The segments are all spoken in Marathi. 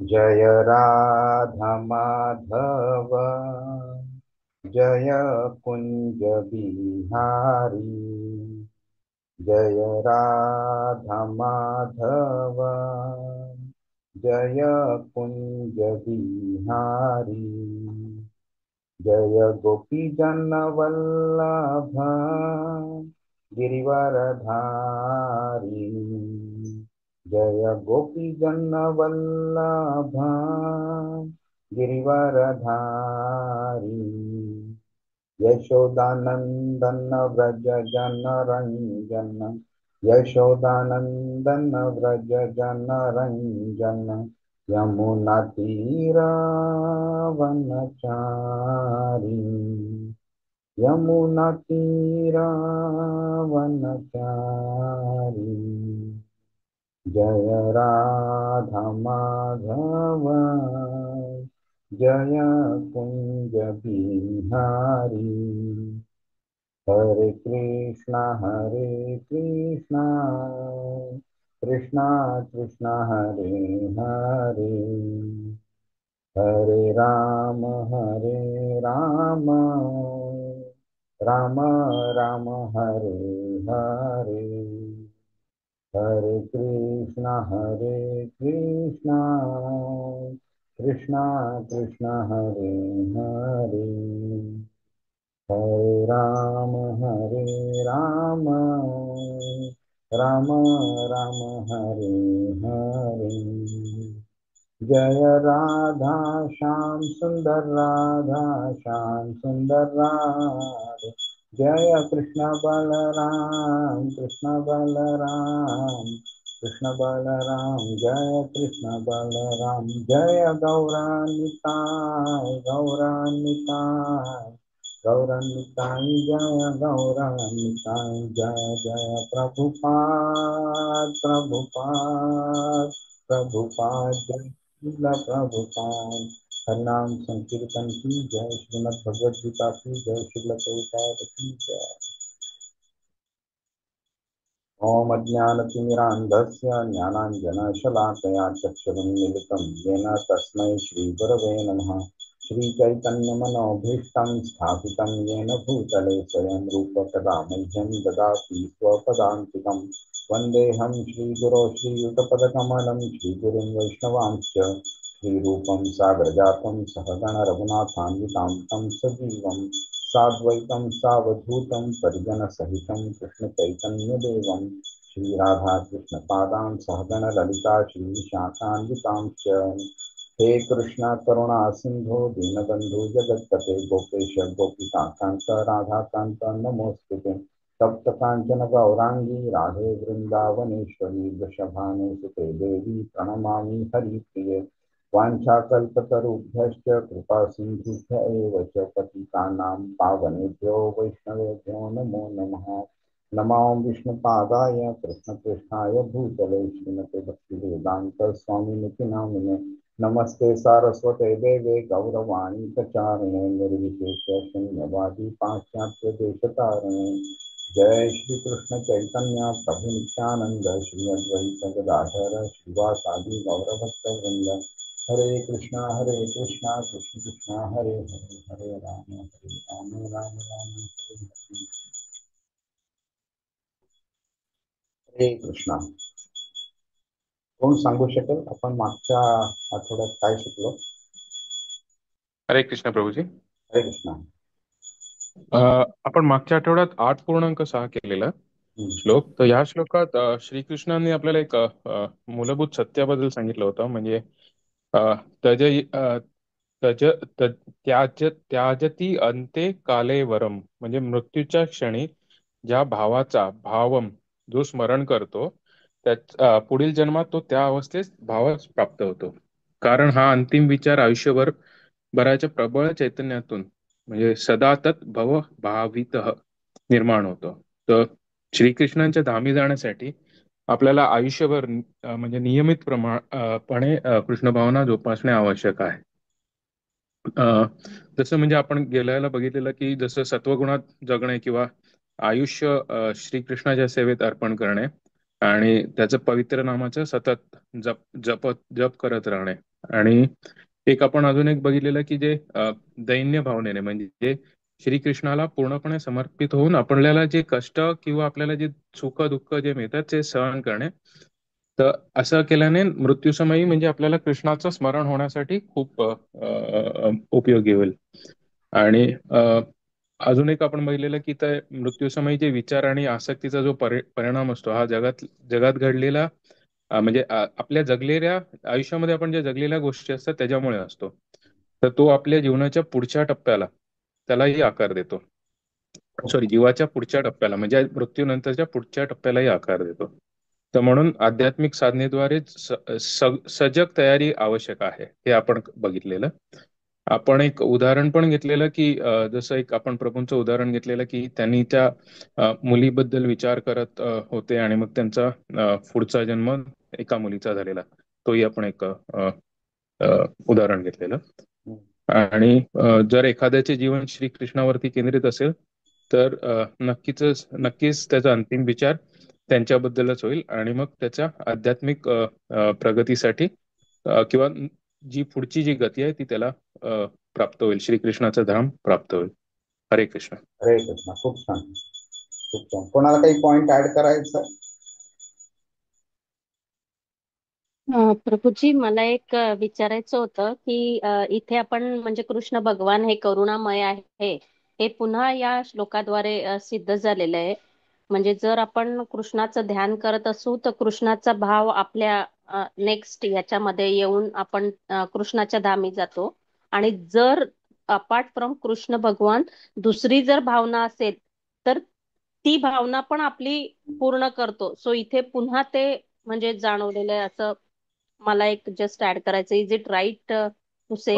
जय राधा माधव, जय कुंज बिहारी। जय राधा माधव, जय कुंज बिहारी। जय गोपी जन वल्लभ गिरिवरधारी। जय गोपी जन वल्लभ गिरिवरधारी। यशोदानंदन व्रज जन रंजन, यशोदानंदन व्रज जन रंजन। यमुना वनचारी, यमुना वनचारी। जय राधा माधव, जय कुंज बिहारी। हरे कृष्णा कृष्णा कृष्णा हरे हरे, हरे राम राम राम हरे हरे। हरे कृष्णा कृष्णा कृष्णा हरे हरे, हरे राम राम राम हरे हरे। जय राधा श्याम सुंदर, राधा श्याम सुंदर राधे। जय कृष्ण बलराम, कृष्ण बलराम, कृष्ण बलराम। जय कृष्ण बलराम, जय गौरानिताय, गौरानिताय, गौरानिताय। जय गौरानिताय, जय जय प्रभुपाद, प्रभुपाद, प्रभुपाद। जय श्रील प्रभुपाद। हरिनाम संकीर्तन की जय, श्रीमद् भगवद गीता की जय, श्रील प्रभुपाद की जय। ओम अज्ञानतिमिरान्धस्य ज्ञानाञ्जनशलाकया चक्षुरुन्मीलितं येन तस्मै श्रीगुरवे नमः। श्रीचैतन्यमनोभीष्टं स्थापितं येन भूतले स्वयं रूप कदा मह्यं ददाति स्वपदान्तिकं। वन्देऽहं श्रीगुरो श्रीयुतपदकमलं, श्रीगुरुं वैष्णवांश्च श्रीरूपं साग्रजातं सहगण रघुनाथान्वितां तं सजीवं साद्वैतं सावधूतं परिजनसहितं कृष्णचैतन्यदेवं श्रीराधाकृष्णपादां सहगण ललिता श्रीशाखान्वितांश्च। हे कृष्ण करुणा सिंधु दीनबंधु जगत्पते गोपेश गोपिकान्त राधाकान्त नमोस्तुते। तप्त कांचन गौरांगी राधे वृंदावनेश्वरी वृषभानुसुते देवी प्रणमामि हरिप्रिये। वाञ्छाकल्पतरुभ्यश्च कृपा सिन्धुभ्य एव च पतितानां पावनेभ्यो वैष्णवेभ्यो नमो नमः। नमो विष्णुपादाय कृष्णकृष्णाय भूतले श्रीमते भक्तिवेदान्त स्वामिनिति नामिने। नमस्ते सारस्वते देवे गौरवाणी प्रचारिणे निर्विशेष शून्यवादी पाश्चात्य देशतारिणे। जय श्री कृष्ण चैतन्य प्रभु नित्यानंद श्री अद्वैत गदाधर श्रीवासादि गौरभक्तवृंद। हरे कृष्णा कृष्ण कृष्ण हरे हरे, हरे राम राम राम हरे हरे। हरे कृष्णा। कोण सांगू शकेल आपण मागच्या आठवड्यात काय शिकलो? हरे कृष्ण प्रभूजी. हरे कृष्णा। आपण मागच्या आठवड्यात 8.6 केलेला श्लोक. तर या श्लोकात श्रीकृष्णांनी आपल्याला एक मूलभूत सत्याबद्दल सांगितलं होतं. म्हणजे अ, तज अ, तज त- त्याजती अंते काले वरम, म्हणजे मृत्यूच्या क्षणी ज्या भावाचा भावम जो स्मरण करतो पुढील जन्मात तो त्या अवस्थेत भावास प्राप्त होतो. कारण हा अंतिम विचार आयुष्यभर बऱ्याच्या प्रबळ चैतन्यातून म्हणजे सदातत भव भावित निर्माण होतो. तर श्रीकृष्णांच्या धामी जाण्यासाठी आपल्याला आयुष्यभर म्हणजे नियमित पणे कृष्ण भावना जोपासणे आवश्यक आहे. जसं म्हणजे आपण गेल्याला बघितलेलं की जसं सत्वगुणात जगणे किंवा आयुष्य श्रीकृष्णाच्या सेवेत अर्पण करणे आणि त्याचं पवित्र नामाचं सतत जप करत राहणे, आणि एक आपण अजून एक बघितलेलं की जे दैन्य भावनेने म्हणजे श्रीकृष्णाला पूर्णपणे समर्पित होऊन आपल्याला जे कष्ट किंवा आपल्याला जे सुख दुःख जे मिळतात ते सहन करणे. तर असं केल्याने मृत्यूसमयी म्हणजे आपल्याला कृष्णाचं स्मरण होण्यासाठी खूप उपयोगी होईल. आणि अजून एक आपण बघितलेलं की त्या मृत्यूसमयी जे विचार आणि आसक्तीचा जो परिणाम असतो हा जगात जगात घडलेला म्हणजे आपल्या जगलेल्या आयुष्यामध्ये आपण ज्या जगलेल्या गोष्टी असतात त्याच्यामुळे असतो. तर तो आपल्या जीवनाच्या पुढच्या टप्प्याला त्यालाही आकार देतो. सॉरी, जीवाच्या पुढच्या टप्प्याला म्हणजे मृत्यूनंतरच्या पुढच्या टप्प्यालाही आकार देतो. तर म्हणून आध्यात्मिक साधनेद्वारे सजग तयारी आवश्यक आहे हे आपण बघितलेलं. आपण एक उदाहरण पण घेतलेलं की जसं एक आपण प्रभूंचं उदाहरण घेतलेलं की त्यांनी त्या मुलीबद्दल विचार करत होते आणि मग त्यांचा पुढचा जन्म एका मुलीचा झालेला. तोही आपण एक उदाहरण घेतलेलं. आणि जर एखाद्याचे जीवन श्रीकृष्णावरती केंद्रित असेल तर नक्कीच त्याचा अंतिम विचार त्यांच्याबद्दलच होईल आणि मग त्याच्या आध्यात्मिक प्रगतीसाठी किंवा जी पुढची जी गती आहे ती त्याला प्राप्त होईल, श्रीकृष्णाचं धाम प्राप्त होईल. हरे कृष्ण. हरे कृष्ण. खूप छान, खूप छान. कोणाला काही पॉइंट ऍड करायचं? प्रभूजी, मला एक विचारायचं होतं की इथे आपण म्हणजे कृष्ण भगवान हे करुणामय आहे हे पुन्हा या श्लोकाद्वारे सिद्ध झालेलं आहे. म्हणजे जर आपण कृष्णाचं ध्यान करत असू तर कृष्णाचा भाव आपल्या नेक्स्ट याच्यामध्ये येऊन आपण कृष्णाच्या धामी जातो. आणि जर अपार्ट फ्रॉम कृष्ण भगवान दुसरी जर भावना असेल तर ती भावना पण आपली पूर्ण करतो. सो इथे पुन्हा ते म्हणजे जाणवलेलं आहे असं मला एक जस्ट ऍड करायचं. इज इट राईट टू से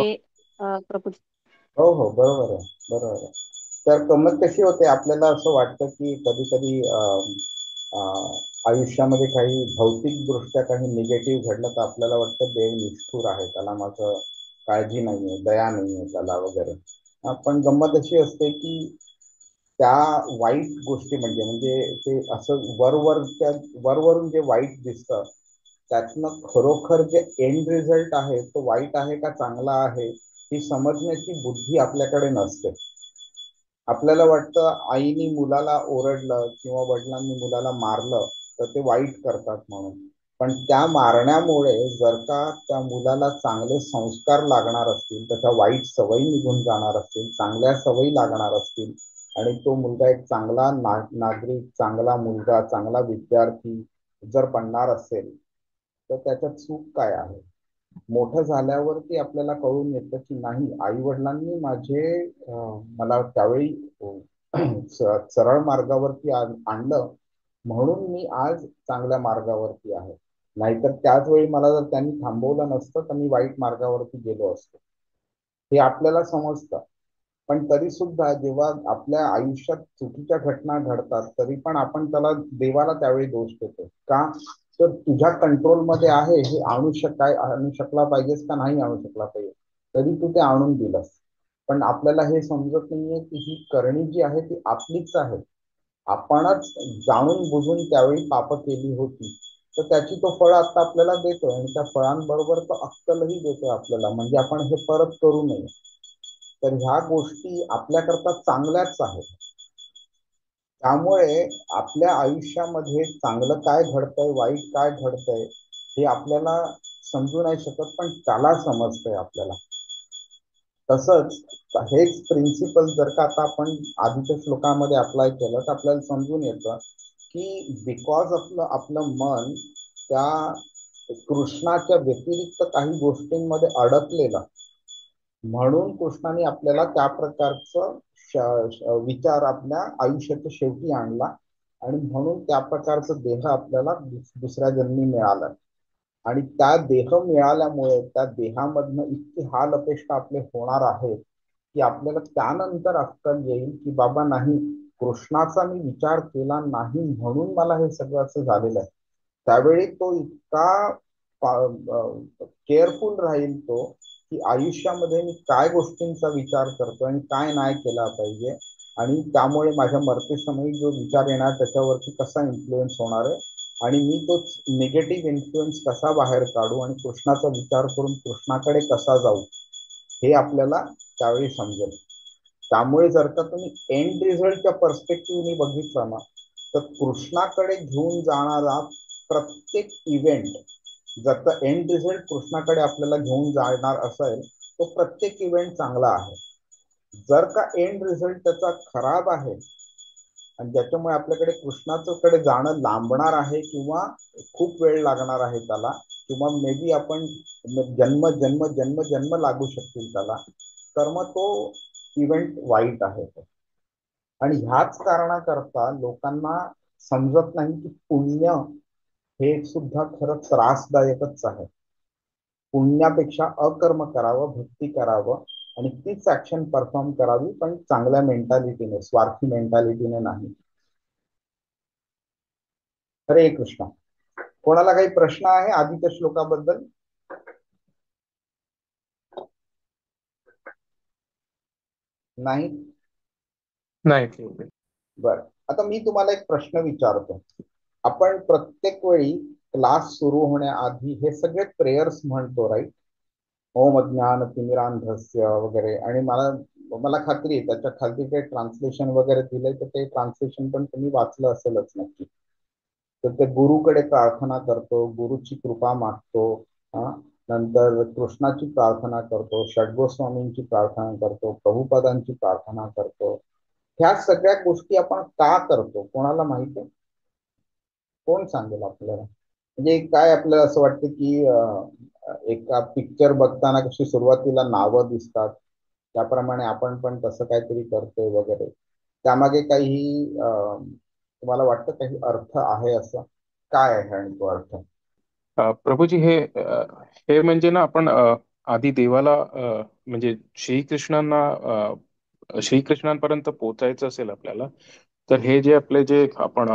प्रभू? हो हो, बरोबर आहे, बरोबर आहे. तर गंमत कशी होते, आपल्याला असं वाटतं की कधी कधी आयुष्यामध्ये काही भौतिक दृष्ट्या काही निगेटिव्ह घडलं तर आपल्याला वाटतं देव निष्ठुर आहे, त्याला माझं काळजी नाहीये, दया नाहीये त्याला वगैरे. पण गंमत अशी असते की त्या वाईट गोष्टी म्हणजे म्हणजे ते असं वरवरून जे वाईट दिसतं त्यातनं खरोखर जे एंड रिझल्ट आहे तो वाईट आहे का चांगला आहे ही समजण्याची बुद्धी आपल्याकडे नसते. आपल्याला वाटतं आईनी मुलाला ओरडलं किंवा वडिलांनी मुलाला मारलं तर ते वाईट करतात म्हणून. पण त्या मारण्यामुळे जर का त्या मुलाला चांगले संस्कार लागणार असतील, त्याच्या वाईट सवयी निघून जाणार असतील, चांगल्या सवयी लागणार असतील आणि तो मुलगा एक चांगला नागरिक, चांगला मुलगा, चांगला विद्यार्थी जर बनणार असेल तर त्याच्यात चूक काय आहे? मोठं झाल्यावरती आपल्याला कळून येतं की नाही, आई वडिलांनी मला त्यावेळी सरळ मार्गावरती आणलं म्हणून मी आज चांगल्या मार्गावरती आहे. नाहीतर त्याच वेळी मला जर त्यांनी थांबवलं नसतं तर मी वाईट मार्गावरती गेलो असतो. हे आपल्याला समजतं. पण तरी सुद्धा जेव्हा आपल्या आयुष्यात चुकीच्या घटना घडतात तरी पण आपण देवाला त्यावेळी दोष देतो का? तर तुझ्या कंट्रोलमध्ये आहे, हे आणू शकला पाहिजेस का नाही आणू शकला पाहिजे, तरी तू ते आणून दिलंस. पण आपल्याला हे समजत नाहीये की ही करणी जी आहे ती आपलीच आहे. आपणच जाणून बुजून त्यावेळी पाप केली होती, तर त्याची तो फळ आता आपल्याला देतोय आणि त्या फळांबरोबर तो अक्कलही देतोय आपल्याला, म्हणजे आपण हे परत करू नये. तर ह्या गोष्टी आपल्याकरता चांगल्याच आहेत. त्यामुळे आपल्या आयुष्यामध्ये चांगलं काय घडतंय, वाईट काय घडतंय हे आपल्याला समजू नाही शकत, पण त्याला समजतंय आपल्याला. तसंच हेच प्रिन्सिपल जर का आता आपण आधीच्या श्लोकामध्ये अप्लाय केलं तर आपल्याला समजून येतं की बिकॉज आपलं मन त्या कृष्णाच्या व्यतिरिक्त काही गोष्टींमध्ये अडकलेलं, म्हणून कृष्णाने आपल्याला त्या प्रकारचं विचार आपल्या आयुष्याच्या शेवटी आणला आणि म्हणून त्या प्रकारचं देह आपल्याला दुसऱ्या जन्मी मिळाला. आणि त्या देह मिळाल्यामुळे त्या देहामधनं इतकी हाल अपेष्टा आपले होणार आहेत की आपल्याला त्यानंतर अक्कल येईल की बाबा नाही, कृष्णाचा मी विचार केला नाही म्हणून मला हे सगळं असं झालेलं आहे. त्यावेळी तो इतका केअरफुल राहील तो की आयुष्यामध्ये मी काय गोष्टींचा विचार करतो आणि काय नाही केला पाहिजे आणि त्यामुळे माझ्या मृत्यूसमयी जो विचार येणार त्याच्यावरती कसा इन्फ्लुएन्स होणार आहे आणि मी तोच निगेटिव्ह इन्फ्लुएन्स कसा बाहेर काढू आणि कृष्णाचा विचार करून कृष्णाकडे कसा जाऊ हे आपल्याला त्यावेळी समजेल. त्यामुळे जर का तुम्ही एंड रिझल्टच्या पर्स्पेक्टिव्हने बघितलं ना, तर कृष्णाकडे घेऊन जाणारा प्रत्येक इव्हेंट, जर का एंड रिझल्ट कृष्णाकडे आपल्याला घेऊन जाणार असेल, तो प्रत्येक इव्हेंट चांगला आहे. जर का एंड रिझल्ट त्याचा खराब आहे आणि ज्याच्यामुळे आपल्याकडे कृष्णाकडे जाणं लांबणार आहे किंवा खूप वेळ लागणार आहे त्याला, किंवा मे बी आपण जन्म जन्म जन्म जन्म लागू शकतील त्याला, तर मग तो इव्हेंट वाईट आहे. आणि ह्याच कारणाकरता लोकांना समजत नाही की पुण्य हे सुद्धा खरं त्रासदायकच आहे. पुण्यापेक्षा अकर्म करावं, भक्ती करावं आणि तीच ऍक्शन परफॉर्म करावी, पण चांगल्या मेंटॅलिटीने, स्वार्थी मेंटॅलिटीने नाही. हरे कृष्ण. कोणाला काही प्रश्न आहे आधीच्या श्लोकाबद्दल? नाही. बर, आता मी तुम्हाला एक प्रश्न विचारतो. आपण प्रत्येक वेळी क्लास सुरू होण्याआधी हे सगळे प्रेयर्स म्हणतो, राईट? ओम ज्ञान तिमिरांधस्य वगैरे. आणि मला खात्री आहे त्याच्या खाली काही ट्रान्सलेशन वगैरे दिलंय, तर ते ट्रान्सलेशन पण तुम्ही वाचलं असेलच नक्की. तर ते गुरुकडे प्रार्थना करतो, गुरुची कृपा मागतो, नंतर कृष्णाची प्रार्थना करतो, षडगोस्वामींची प्रार्थना करतो, प्रभुपदांची प्रार्थना करतो. ह्या सगळ्या गोष्टी आपण का करतो कोणाला माहिती आहे? कोण सांगेल आपल्याला? म्हणजे काय आपल्याला असं वाटतं की एका पिक्चर बघताना कशी सुरुवातीला नावं दिसतात, त्याप्रमाणे आपण पण तसं काहीतरी करतोय वगैरे, त्यामागे काही तुम्हाला वाटतं काही अर्थ आहे? असं काय आहे आणि तो अर्थ? प्रभूजी, हे म्हणजे ना, आपण आधी देवाला म्हणजे श्रीकृष्णांपर्यंत पोहोचायचं असेल आपल्याला, तर हे जे आपले जे आपण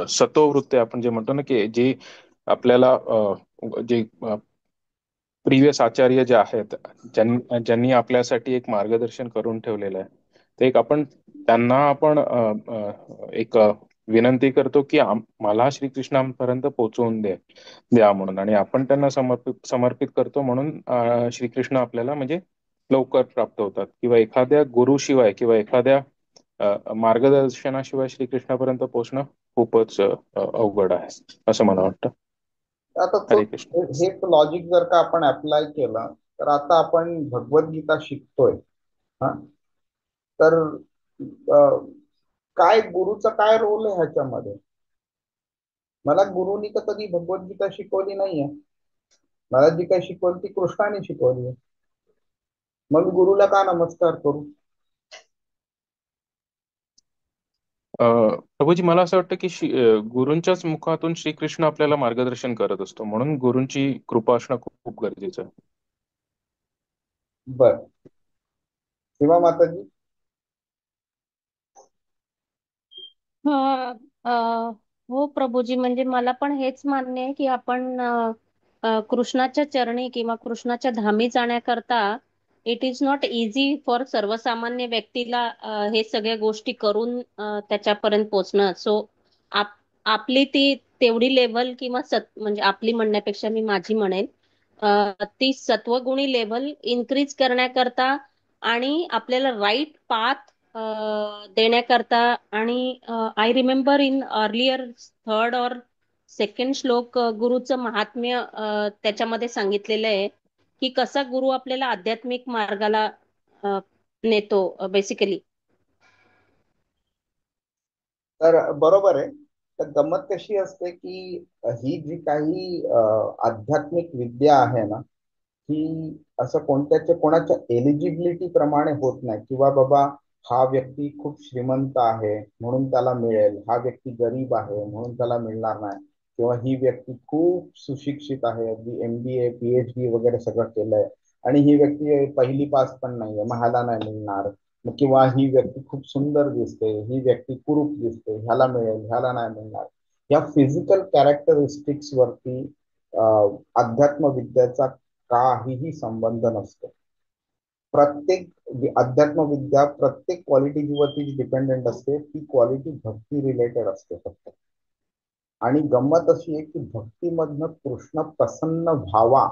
सतोवृत्ती आपण जे म्हणतो ना, की जे आपल्याला जे प्रिव्हियस आचार्य जे आहेत, ज्यांनी आपल्यासाठी एक मार्गदर्शन करून ठेवलेलं आहे, ते आपण त्यांना आपण एक विनंती करतो की मला श्रीकृष्णांपर्यंत पोहोचवून द्या म्हणून, आणि आपण त्यांना समर्पित करतो, म्हणून श्रीकृष्ण आपल्याला म्हणजे लवकर प्राप्त होतात. किंवा एखाद्या गुरुशिवाय किंवा एखाद्या मार्गदर्शनाशिवाय श्रीकृष्णापर्यंत पोहोचणं खूपच अवघड आहे, असं मला वाटतं. आता हरे कृष्ण. हेच लॉजिक जर का आपण अप्लाय केलं, तर आता आपण भगवद्गीता शिकतोय, हा, तर काय गुरुचा काय रोल आहे ह्याच्यामध्ये? मला गुरुनी तर कधी भगवद्गीता शिकवली नाहीये. मला जी काही शिकवली ती कृष्णाने शिकवली. मग गुरुला का नमस्कार करू? प्रभूजी, मला असं वाटतं की गुरूंच्याच मुखातून श्रीकृष्ण आपल्याला मार्गदर्शन करत असतो, म्हणून गुरूंची कृपा असणं खूप खूप गरजेचं आहे. बर, सीमा माताजी. हो प्रभूजी, म्हणजे मला पण हेच मान्य आहे की आपण कृष्णाच्या चरणी किंवा कृष्णाच्या धामी जाण्याकरता it is not easy for सर्वसामान्य व्यक्तीला हे सगळ्या गोष्टी करून त्याच्यापर्यंत पोहोचणं. सो आपली ती तेवढी लेवल किंवा म्हणजे आपली म्हणण्यापेक्षा मी माझी म्हणेन, ती सत्वगुणी लेवल इन्क्रीज करण्याकरता आणि आपल्याला राईट पाथ देण्याकरता. आणि I remember in earlier third और सेकंड श्लोक गुरुचं महात्म्य त्याच्यामध्ये सांगितलेलं आहे की कसा गुरु आपल्याला आध्यात्मिक मार्गाला नेतो बेसिकली. तर बरोबर आहे. तर गंमत कशी असते की ही जी काही आध्यात्मिक विद्या आहे ना, ही असं कोणाच्या एलिजिबिलिटी प्रमाणे होत नाही, किंवा बाबा हा व्यक्ती खूप श्रीमंत आहे म्हणून त्याला मिळेल, हा व्यक्ती गरीब आहे म्हणून त्याला मिळणार नाही, किंवा ही व्यक्ती खूप सुशिक्षित आहे, अगदी MBA PhD वगैरे सगळं केलंय आणि ही व्यक्ती पहिली पास पण नाहीये, ह्याला नाही मिळणार. किंवा ही व्यक्ती खूप सुंदर दिसते, ही व्यक्ती कुरूप दिसते, ह्याला मिळेल, ह्याला नाही मिळणार. या फिजिकल कॅरेक्टरिस्टिक्स वरती अध्यात्म विद्याचा काहीही संबंध नसतो. प्रत्येक अध्यात्म विद्या प्रत्येक क्वालिटी वरती डिपेंडेंट असते. ती क्वालिटी भक्ती रिलेटेड असते फक्त. आणि गंमत अशी आहे की भक्तीमधनं कृष्ण प्रसन्न व्हावा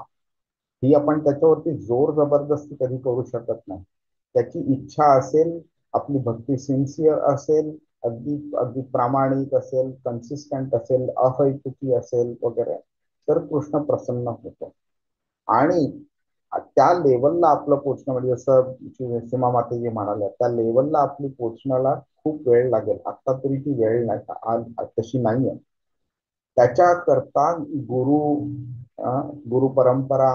ही आपण त्याच्यावरती जोर जबरदस्ती कधी करू शकत नाही. त्याची इच्छा असेल, आपली भक्ती सिन्सिअर असेल, अगदी अगदी प्रामाणिक असेल, कन्सिस्टंट असेल, अहैतुकी असेल वगैरे, तर कृष्ण प्रसन्न होतो. आणि त्या लेवलला आपलं पोचणं म्हणजे जसं सीमा माते जे म्हणाल्या त्या लेवलला आपली पोचण्याला खूप वेळ लागेल. आता तरी ती वेळ नाही, आज तशी नाहीये. त्याच्याकरता गुरु गुरु परंपरा,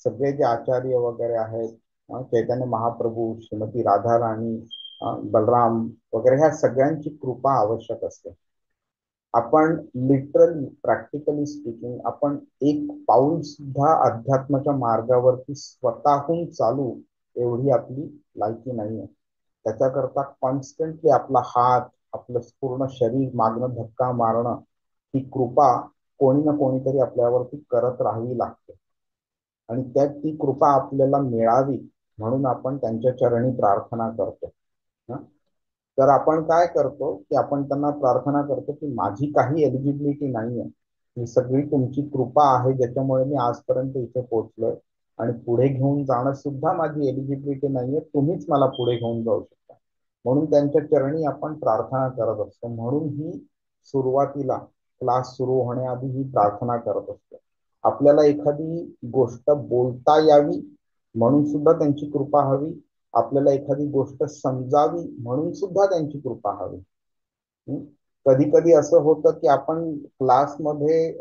सगळे जे आचार्य वगैरे आहेत, चैतन्य महाप्रभू, श्रीमती राधाराणी, बलराम वगैरे, ह्या सगळ्यांची कृपा आवश्यक असते. आपण लिटरली प्रॅक्टिकली स्पीकिंग आपण एक पाऊल सुद्धा अध्यात्माच्या मार्गावरती स्वतःहून चालू एवढी आपली लायकी नाहीये. त्याच्याकरता कॉन्स्टंटली आपला हात, आपलं पूर्ण शरीर मागणं धक्का मारणं, ही कृपा कोणी ना कोणीतरी आपल्यावरती करत राहावी लागते. आणि त्यात ती कृपा आपल्याला मिळावी म्हणून आपण त्यांच्या चरणी प्रार्थना करतो. तर आपण काय करतो की आपण त्यांना प्रार्थना करतो की माझी काही एलिजिबिलिटी नाहीये, ही सगळी तुमची कृपा आहे ज्याच्यामुळे मी आजपर्यंत इथे पोहोचलोय, आणि पुढे घेऊन जाणं सुद्धा माझी एलिजिबिलिटी नाहीये, तुम्हीच मला पुढे घेऊन जाऊ शकता. म्हणून त्यांच्या चरणी आपण प्रार्थना करत असतो. म्हणून ही सुरुवातीला क्लास सुरू होण्याआधी ही प्रार्थना करत असतो. आपल्याला एखादी गोष्ट बोलता यावी म्हणून सुद्धा त्यांची कृपा हवी, आपल्याला एखादी गोष्ट समजावी म्हणून सुद्धा त्यांची कृपा हवी. कधी कधी असं होतं की आपण क्लासमध्ये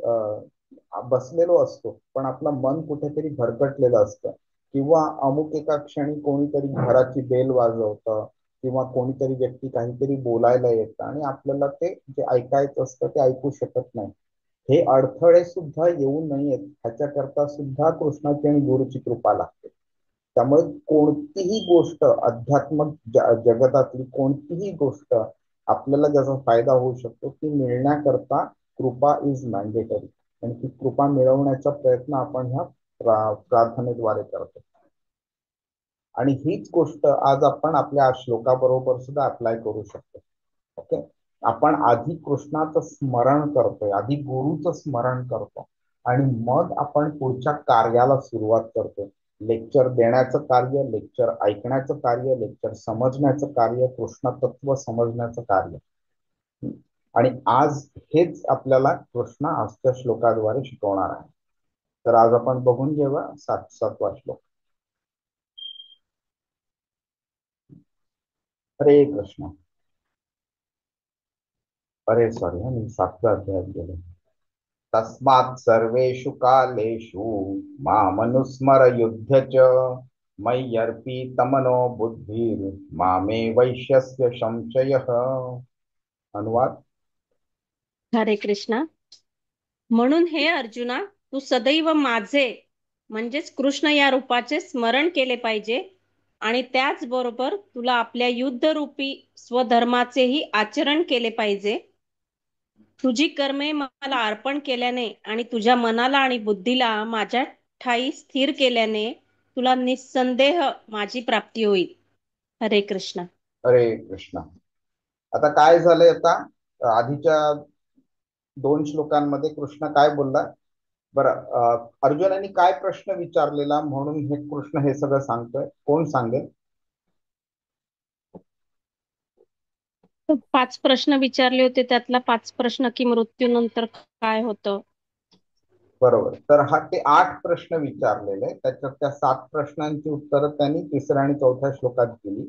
बसलेलो असतो पण आपलं मन कुठेतरी भरकटलेलं असतं, किंवा अमुक एका क्षणी कोणीतरी घराची बेल वाजवतं, किंवा कोणीतरी व्यक्ती काहीतरी बोलायला येतं आणि आपल्याला ते जे ऐकायचं असतं ते ऐकू शकत नाही. हे अडथळे सुद्धा येऊ नयेत ह्याच्याकरता सुद्धा कृष्णाची आणि गुरुची कृपा लागते. त्यामुळे कोणतीही गोष्ट अध्यात्मक जगतातली कोणतीही गोष्ट आपल्याला ज्याचा फायदा होऊ शकतो ती मिळण्याकरता कृपा इज मॅन्डेटरी. आणि ती कृपा मिळवण्याचा प्रयत्न आपण ह्या प्रार्थनेद्वारे करतो. आणि हीच गोष्ट आज आपण आपल्या श्लोकाबरोबर सुद्धा अप्लाय करू शकतो. ओके, आपण आधी कृष्णाचं स्मरण करतोय, आधी गुरुचं स्मरण करतो, आणि मग आपण पुढच्या कार्याला सुरुवात करतो. लेक्चर देण्याचं कार्य, लेक्चर ऐकण्याचं कार्य, लेक्चर समजण्याचं कार्य, कृष्ण तत्व समजण्याचं कार्य. आणि आज हेच आपल्याला कृष्ण आजच्या श्लोकाद्वारे शिकवणार आहे. तर आज आपण बघून घेऊया 7वा श्लोक. हरे कृष्ण. अरे सॉरी, मी 7व्या अध्यायात गेलो. तस्मात् सर्वेषु कालेषु मामनुस्मर युध्य च मय्यर्पितमनो बुद्धिर् मामे वैश्यस्य संशयः. अनुवाद. हरे कृष्णा. म्हणून हे अर्जुना, तू सदैव माझे म्हणजेच कृष्ण या रूपाचे स्मरण केले पाहिजे, आणि त्याचबरोबर तुला आपल्या युद्धरूपी स्वधर्माचेही आचरण केले पाहिजे. तुझी कर्मे मला अर्पण केल्याने आणि तुझ्या मनाला आणि बुद्धीला माझ्या ठाई स्थिर केल्याने तुला निस्संदेह माझी प्राप्ती होईल. हरे कृष्ण. हरे कृष्ण. आता काय झालंय, आता आधीच्या 2 श्लोकांमध्ये कृष्ण काय बोलला बरं? अर्जुनाने काय प्रश्न विचारलेला म्हणून हे कृष्ण हे सगळं सांगतोय? कोण सांगेल? 5 प्रश्न विचारले होते, त्यातला 5 प्रश्न की मृत्यूनंतर काय होतं. बरोबर. तर हा ते 8 प्रश्न विचारलेले, त्याच्यात त्या 7 प्रश्नांची उत्तरं त्यांनी 3ऱ्या आणि 4थ्या श्लोकात दिली.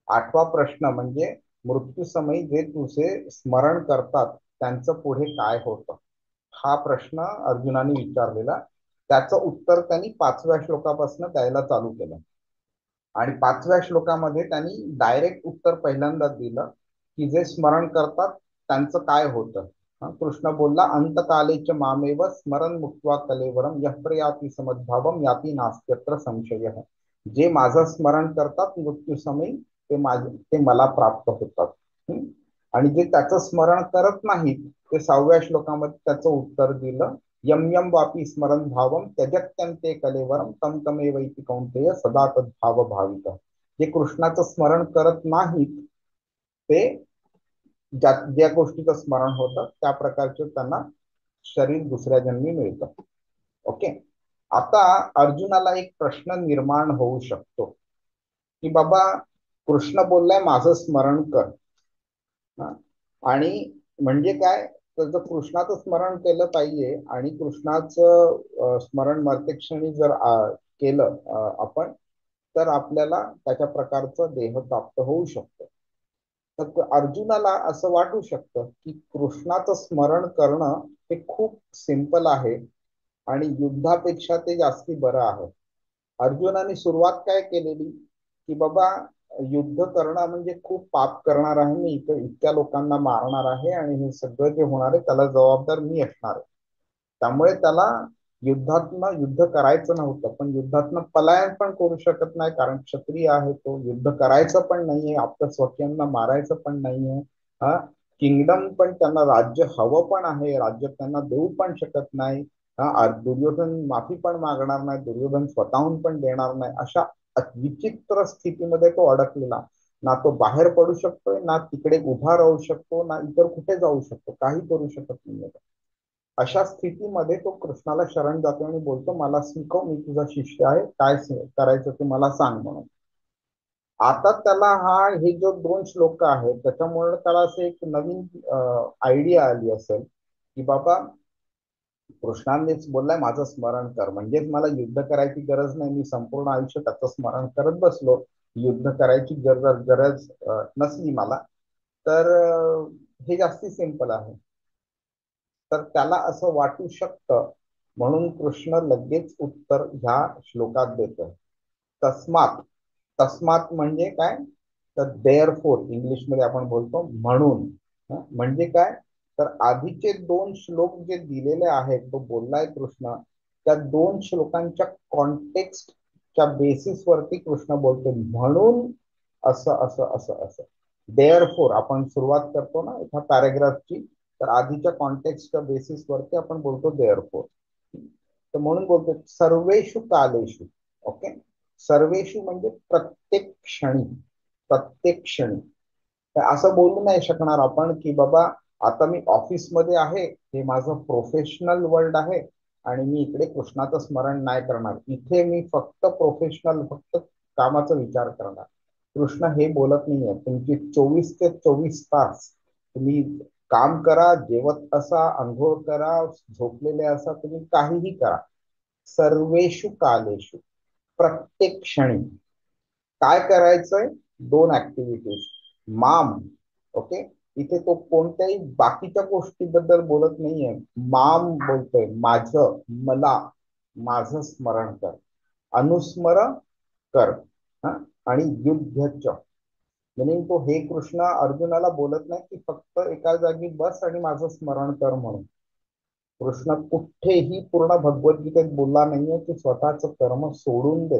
8वा प्रश्न म्हणजे मृत्यूसमयी जे तुझे स्मरण करतात त्यांचं पुढे काय होतं, हा प्रश्न अर्जुनाने विचारलेला. त्याचं उत्तर त्यांनी 5व्या श्लोकापासून द्यायला चालू केलं. आणि 5व्या श्लोकामध्ये त्यांनी डायरेक्ट उत्तर पहिल्यांदा दिलं की जे स्मरण करतात त्यांचं काय होतं. कृष्ण बोलला, अंतकालेच मामेव स्मरण मुक्त्वा कलेवरम यः प्रयाति समद्भावम याति नास्त्यत्र संशयः. जे माझं स्मरण करतात मृत्यूसमयी ते मला प्राप्त होतात. आणि जे त्याचं स्मरण करत नाहीत ते 6व्या श्लोकामध्ये त्याचं उत्तर दिलं, यम यम वापी स्मरण भावम त्यजत्यन्ते कलेवरम तम तमेवैति कौंतेय सदा तद्भाव भाविक. जे कृष्णाचं स्मरण करत नाहीत ते ज्या गोष्टीचं स्मरण होतं त्या प्रकारचे त्यांना शरीर दुसऱ्या जन्मी मिळतं. ओके. आता अर्जुनाला एक प्रश्न निर्माण होऊ शकतो की बाबा कृष्ण बोललाय माझं स्मरण कर, आणि म्हणजे काय, तर जर कृष्णाचं स्मरण केलं पाहिजे आणि कृष्णाचं स्मरण मर्त्यक्षणी जर केलं आपण, तर आपल्याला त्याच्या प्रकारचं देह प्राप्त होऊ शकतं. तर अर्जुनाला असं वाटू शकतं की कृष्णाचं स्मरण करणं हे खूप सिंपल आहे आणि युद्धापेक्षा ते जास्ती बरं आहे. अर्जुनाने सुरुवात काय केलेली की बाबा युद्ध करणं म्हणजे खूप पाप करणार आहे मी, इतक्या लोकांना मारणार आहे आणि हे सगळं जे होणार आहे त्याला जबाबदार मी असणार आहे. त्यामुळे त्याला युद्धातनं युद्ध करायचं नव्हतं, पण युद्धातनं पलायन पण करू शकत नाही कारण क्षत्रिय आहे तो. युद्ध करायचं पण नाहीये, आपल्या स्वकीयांना मारायचं पण नाहीये. हा, किंगडम पण त्यांना राज्य हवं पण आहे, राज्य त्यांना देऊ पण शकत नाही. दुर्योधन माफी पण मागणार नाही, दुर्योधन स्वतःहून पण देणार नाही. अशा विचित्र स्थितीमध्ये तो अडकलेला. ना तो बाहेर पडू शकतोय, ना तिकडे उभा राहू शकतो, ना इतर कुठे जाऊ शकतो, काही करू शकत नाही. अशा स्थितीमध्ये तो कृष्णाला शरण जातो आणि बोलतो मला शिकव, मी तुझा शिष्य आहे, काय करायचं ते मला सांग म्हणून. आता त्याला हे जो 2 श्लोक आहेत त्याच्यामुळे त्याला असं एक नवीन आयडिया आली असेल की बाबा कृष्णानेच बोललाय माझं स्मरण कर, म्हणजेच मला युद्ध करायची गरज नाही, मी संपूर्ण आयुष्य त्याचं स्मरण करत बसलो, युद्ध करायची गरज नसली मला, तर हे जास्ती सिंपल आहे. तर त्याला असं वाटू शकतं, म्हणून कृष्ण लगेच उत्तर ह्या श्लोकात देतोय. तस्मात. तस्मात म्हणजे काय, तर देअरफोर इंग्लिशमध्ये आपण बोलतो म्हणून. म्हणजे काय, तर आधीचे 2 श्लोक जे दिलेले आहेत, तो बोललाय कृष्ण, त्या 2 श्लोकांच्या कॉन्टेक्स्टच्या बेसिसवरती कृष्ण बोलतो म्हणून असं असं असं असं. देअरफोर आपण सुरुवात करतो ना एका पॅरेग्राफची, तर आधीच्या कॉन्टेक्स्टच्या बेसिसवरती आपण बोलतो देअरफोर. तर म्हणून बोलतो सर्वेषु कालेषु. ओके. सर्वेषु म्हणजे प्रत्येक क्षणी, प्रत्येक क्षणी. असं बोलू नाही शकणार आपण की बाबा आता मी ऑफिसमध्ये आहे, हे माझं प्रोफेशनल वर्ल्ड आहे आणि मी इकडे कृष्णाचं स्मरण नाही करणार, इथे मी फक्त प्रोफेशनल, फक्त कामाचा विचार करणार. कृष्ण हे बोलत नाहीये. तुमची 24 ते 24 तास तुम्ही काम करा, जेवत असा, अंघोळ करा, झोपलेले असा, तुम्ही काहीही करा. सर्वेषु कालेषु, प्रत्येक क्षणी काय करायचंय, 2 ऍक्टिव्हिटीज. माम. ओके. इथे तो कोणत्याही बाकीच्या गोष्टीबद्दल बोलत नाहीये, माम बोलतोय, माझं, मला, माझं स्मरण कर, अनुस्मर कर. आणि युद्धच, म्हणजे तो हे कृष्ण अर्जुनाला बोलत नाही की फक्त एका जागी बस आणि माझं स्मरण कर म्हणून. कृष्ण कुठेही पूर्ण भगवद्गीतेत बोलला नाहीये की स्वतःच कर्म सोडून दे,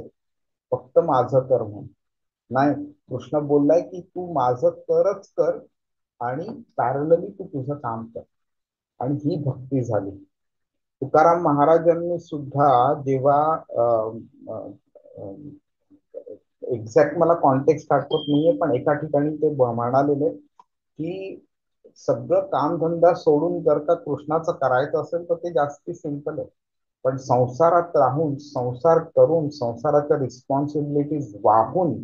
फक्त माझं कर म्हणून. नाही, कृष्ण बोललाय की तू माझं करच कर आणि पॅरलली तू तुझं काम कर, आणि ही भक्ती झाली. तुकाराम महाराजांनी सुद्धा जेव्हा एक्झॅक्ट मला कॉन्टेक्स्ट आठवत नाहीये, पण एका ठिकाणी ते म्हणालेले की सगळं कामधंदा सोडून जर का कृष्णाचं करायचं असेल तर ते जास्ती सिंपल आहे, पण संसारात राहून, संसार करून, संसाराच्या रिस्पॉन्सिबिलिटीज वाहून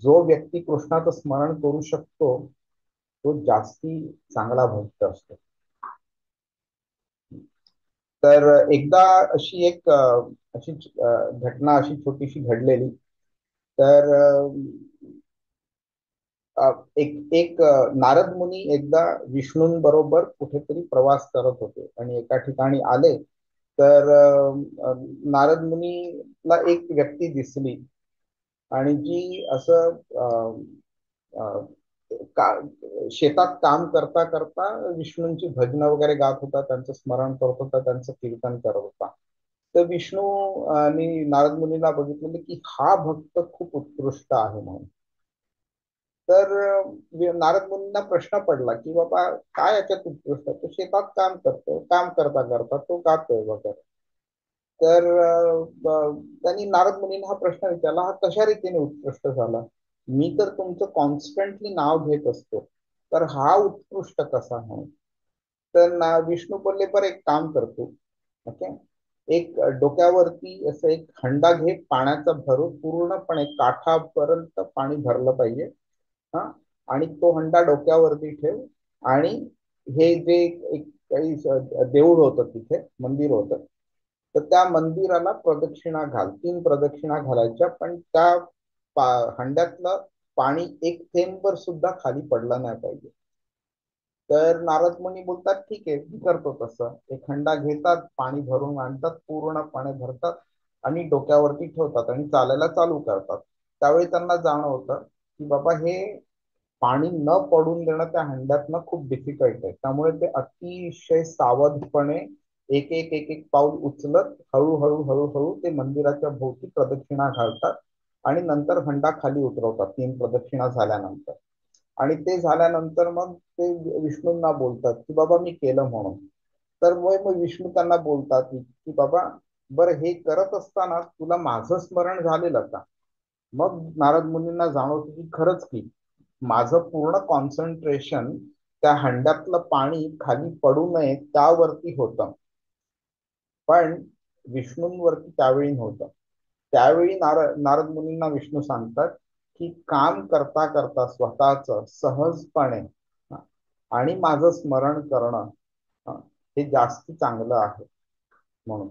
जो व्यक्ती कृष्णाचं स्मरण करू शकतो तो जास्ती चांगला भक्त असतो. तर एकदा अशी एक अशी घटना अशी छोटीशी घडलेली. तर एक नारद मुनी एकदा विष्णूंबरोबर कुठेतरी प्रवास करत होते आणि एका ठिकाणी आले. तर नारद मुनीला एक व्यक्ती दिसली आणि जी असं शेतात काम करता करता विष्णूंची भजनं वगैरे गात होता, त्यांचं स्मरण करत होता, त्यांचं कीर्तन करत होता. तर विष्णू आणि नारद मुनीला बघितलेलं की हा भक्त खूप उत्कृष्ट आहे म्हणून. तर नारद मुनींना प्रश्न पडला की बाबा काय याच्यात उत्कृष्ट, तो शेतात काम करतो, काम करता करता तो गातोय वगैरे. तर त्यांनी नारद मुनींना हा प्रश्न विचारला, हा कशा रीतीने उत्कृष्ट झाला, मी तर तुमचं कॉन्स्टंटली नाव घेत असतो, तर हा उत्कृष्ट कसा म्हणून. तर विष्णू बोलले बरं एक काम करतो, ओके, एक डोक्यावरती असं एक हंडा घे, पाण्याचा भरून पूर्णपणे काठापर्यंत पाणी भरलं पाहिजे. हा, आणि तो हंडा डोक्यावरती ठेव, आणि हे जे एक काही देऊळ होतं, तिथे मंदिर होतं, तर त्या मंदिराला प्रदक्षिणा घाल, 3 प्रदक्षिणा घालायच्या, पण त्या हंड्यातलं पाणी एक थेंबर सुद्धा खाली पडला नाही पाहिजे. तर नारद मुनी बोलतात ठीक आहे, मी करतो तसं. एक हंडा घेतात, पाणी भरून आणतात, पूर्ण पाणी भरतात आणि डोक्यावरती ठेवतात आणि चालायला चालू करतात. त्यावेळी त्यांना जाणवतं की बाबा हे पाणी न पडून देणं त्या हंड्यातनं खूप डिफिकल्ट आहे. त्यामुळे ते अतिशय सावधपणे एक एक एक एक पाऊल उचलत हळूहळू हळूहळू ते मंदिराच्या भोवती प्रदक्षिणा घालतात आणि नंतर हंडा खाली उतरवतात 3 प्रदक्षिणा झाल्यानंतर. आणि ते झाल्यानंतर मग ते विष्णूंना बोलतात की बाबा मी केलं म्हणून. तर मग विष्णू त्यांना बोलतात की बाबा बरं, हे करत असताना तुला माझं स्मरण झालेलं का? मग नारद मुनींना जाणवतं की खरंच की माझं पूर्ण कॉन्सन्ट्रेशन त्या हंड्यातलं पाणी खाली पडू नये त्यावरती होतं, पण विष्णूंवरती त्यावेळी नव्हतं. त्यावेळी नारद मुनींना विष्णू सांगतात की काम करता करता स्वतःच सहजपणे आणि माझं स्मरण करणं हे जास्त चांगलं आहे म्हणून.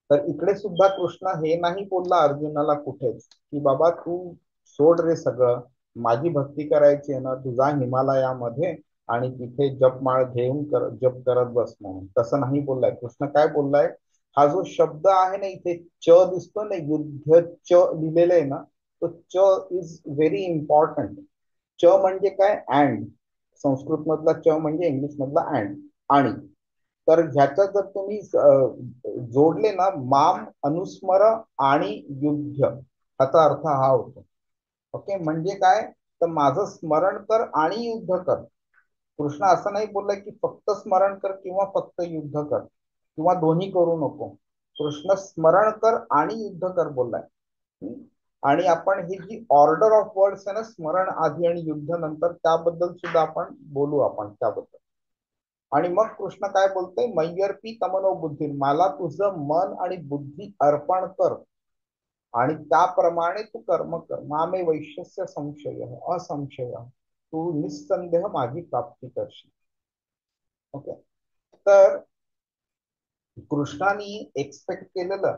तर इकडे सुद्धा कृष्ण हे नाही बोलला अर्जुनाला कुठेच की बाबा तू सोड रे सगळं, माझी भक्ती करायची आहे ना, तू जा हिमालयामध्ये आणि तिथे जपमाळ घेऊन जप करत बस म्हणून. तसं नाही बोललाय कृष्ण. काय बोललाय, हा जो शब्द आहे ना इथे च दिसतो ना, युद्ध च लिहिलेलं आहे ना, तो च इज व्हेरी इम्पॉर्टंट. च म्हणजे काय, अँड. संस्कृत मधला च म्हणजे इंग्लिश मधला अँड, आणि. तर ह्याच्यात जर तुम्ही जोडले ना, माम अनुस्मर आणि युद्ध, ह्याचा अर्थ हा होतो. ओके, म्हणजे काय, तर माझं स्मरण कर आणि युद्ध कर. कृष्ण असं नाही बोललाय की फक्त स्मरण कर किंवा फक्त युद्ध कर किंवा दोन्ही करू नको. कृष्ण स्मरण कर आणि युद्ध कर बोललाय. आणि आपण ही जी ऑर्डर ऑफ वर्ड्स आहे ना, स्मरण आधी आणि युद्ध नंतर, त्याबद्दल सुद्धा आपण बोलू आपण त्याबद्दल. आणि मग कृष्ण काय बोलतोय, मय्यर्पी तमनो बुद्धी, मला तुझं मन आणि बुद्धी अर्पण कर आणि त्याप्रमाणे तू कर्म कर. मामे वैश्यस्य संशय असंशय, तू निस्संदेह माझी प्राप्ती करशील. ओके, तर कृष्णाने एक्सपेक्ट केलेलं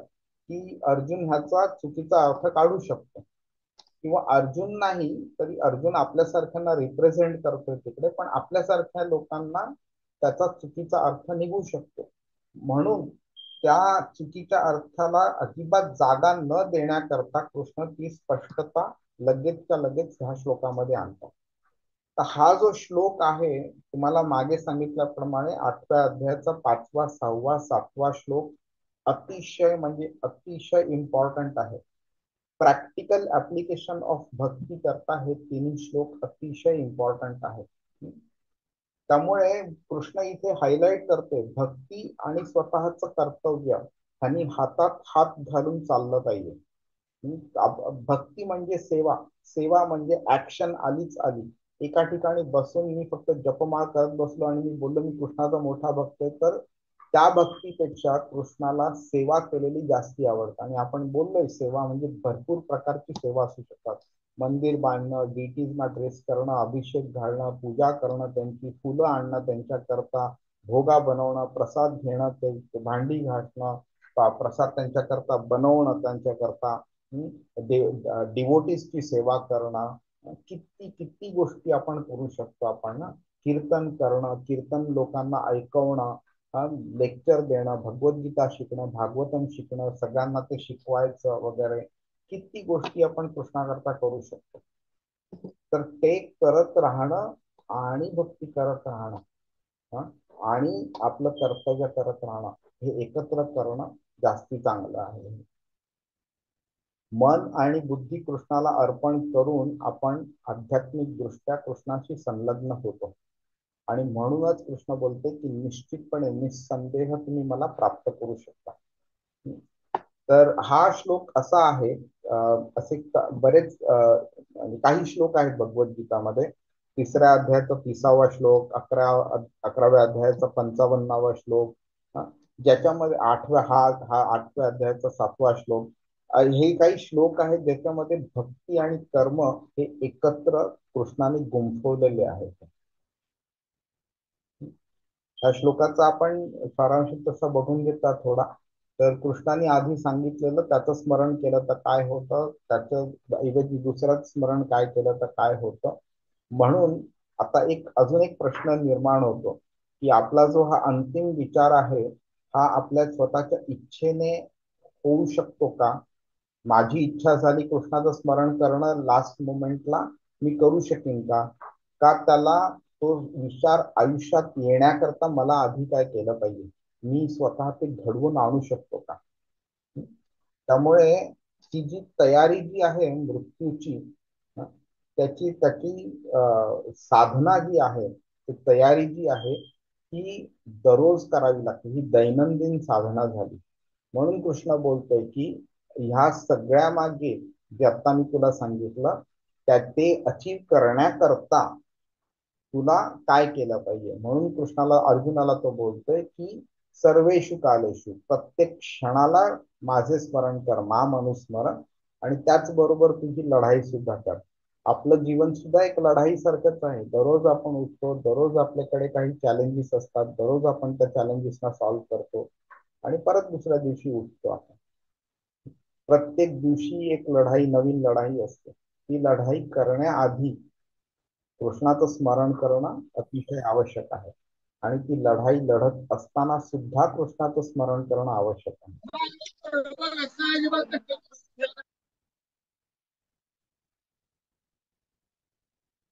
की अर्जुन ह्याचा चुकीचा अर्थ काढू शकतो, किंवा अर्जुन नाही तरी अर्जुन आपल्यासारख्यांना रिप्रेझेंट करतोय तिकडे, पण आपल्यासारख्या लोकांना त्याचा चुकीचा अर्थ निघू शकतो. म्हणून त्या चुकीच्या अर्थाला अजिबात जागा न देण्याकरता कृष्ण ती स्पष्टता लगेचच्या लगेच ह्या श्लोकामध्ये आणतात. तर हा जो श्लोक आहे, तुम्हाला मागे सांगितल्याप्रमाणे 8व्या अध्यायाचा 5वा 6वा 7वा श्लोक अतिशय म्हणजे अतिशय इम्पॉर्टंट आहे. प्रॅक्टिकल ऍप्लिकेशन ऑफ भक्ती करता हे 3 श्लोक अतिशय इम्पॉर्टंट आहेत. त्यामुळे कृष्ण इथे हायलाइट करते भक्ती आणि स्वतःच कर्तव्य ह्यांनी हातात हात घालून चाललं पाहिजे. भक्ती म्हणजे सेवा, सेवा म्हणजे ऍक्शन आलीच आली. एका ठिकाणी बसून मी फक्त जपमाळ करत बसलो आणि मी बोललो मी कृष्णाचा मोठा भक्त आहे, तर त्या भक्तीपेक्षा कृष्णाला सेवा केलेली जास्ती आवडतं. आणि आपण बोललोय सेवा म्हणजे भरपूर प्रकारची सेवा असू शकतात. मंदिर बांधणं, डीटीजना ड्रेस करणं, अभिषेक घालणं, पूजा करणं, त्यांची फुलं आणणं त्यांच्याकरता, भोगा बनवणं, प्रसाद घेणं, ते भांडी घासणं, प्रसाद त्यांच्याकरता बनवणं, त्यांच्याकरता डिवोटीजची सेवा करणं, किती किती गोष्टी आपण करू शकतो आपण ना. कीर्तन करणं, कीर्तन लोकांना ऐकवणं, लेक्चर देणं, भगवद्गीता शिकणं, भागवतम शिकणं, सगळ्यांना ते शिकवायचं वगैरे, किती गोष्टी आपण कृष्णाकरता करू शकतो. तर ते करत राहणं आणि भक्ती करत राहणं आणि आपलं कर्तव्य करत राहणं, हे एकत्र करणं जास्ती चांगलं आहे. मन आणि बुद्धी कृष्णाला अर्पण करून आपण आध्यात्मिक दृष्ट्या कृष्णाशी संलग्न होतो. आणि म्हणूनच कृष्ण बोलते की निश्चितपणे निस्संदेह तुम्ही मला प्राप्त करू शकता. तर हा श्लोक असा आहे, असे बरेच काही श्लोक आहेत भगवद्गीतामध्ये तिसऱ्या अध्यायाचा 30वा श्लोक, 11व्या अध्यायाचा 55वा श्लोक, ज्याच्यामध्ये हा 8व्या अध्यायाचा 7वा श्लोक, हे काही श्लोक आहेत ज्याच्यामध्ये भक्ती आणि कर्म हे एकत्र कृष्णाने गुंफवलेले आहेत. त्या श्लोकाचा आपण सारांश तसा बघून घेतला थोडा, तर कृष्णाने आधी सांगितलेलं त्याचं स्मरण केलं तर काय होतं, त्याच्या ऐवजी दुसरंच स्मरण काय केलं तर काय होतं. म्हणून आता अजून एक प्रश्न निर्माण होतो की आपला जो हा अंतिम विचार आहे हा आपल्या स्वतःच्या इच्छेने होऊ शकतो का? माझी इच्छा झाली कृष्णाचं स्मरण करणं लास्ट मोमेंटला, मी करू शकेन का? त्याला तो विचार आयुष्यात येण्याकरता मला आधी काय केलं पाहिजे, मी स्वतः ते घडवून आणू शकतो का? त्यामुळे ती जी तयारी जी आहे मृत्यूची, त्याची साधना जी आहे, ती तयारी जी आहे ती दररोज करावी लागते. ही दैनंदिन साधना झाली. म्हणून कृष्ण बोलतोय की ह्या सगळ्या मागे जे आता मी तुला सांगितलं ते अचीव करण्याकरता तुला काय केलं पाहिजे. म्हणून अर्जुनाला तो बोलतोय की सर्वेषु कालेषु, प्रत्येक क्षणाला माझे स्मरण कर, मनुस्मरण, आणि त्याचबरोबर तुझी लढाई सुद्धा कर. आपलं जीवन सुद्धा एक लढाई सारखंच आहे. दररोज आपण उठतो, दररोज आपल्याकडे काही चॅलेंजेस असतात, दररोज आपण त्या चॅलेंजेसना सॉल्व्ह करतो आणि परत दुसऱ्या दिवशी उठतो. आपण प्रत्येक दिवशी एक लढाई, नवीन लढाई असते. ती लढाई करण्याआधी कृष्णाचं स्मरण करणं अतिशय आवश्यक आहे आणि ती लढाई लढत असताना सुद्धा कृष्णाचं स्मरण करणं आवश्यक आहे.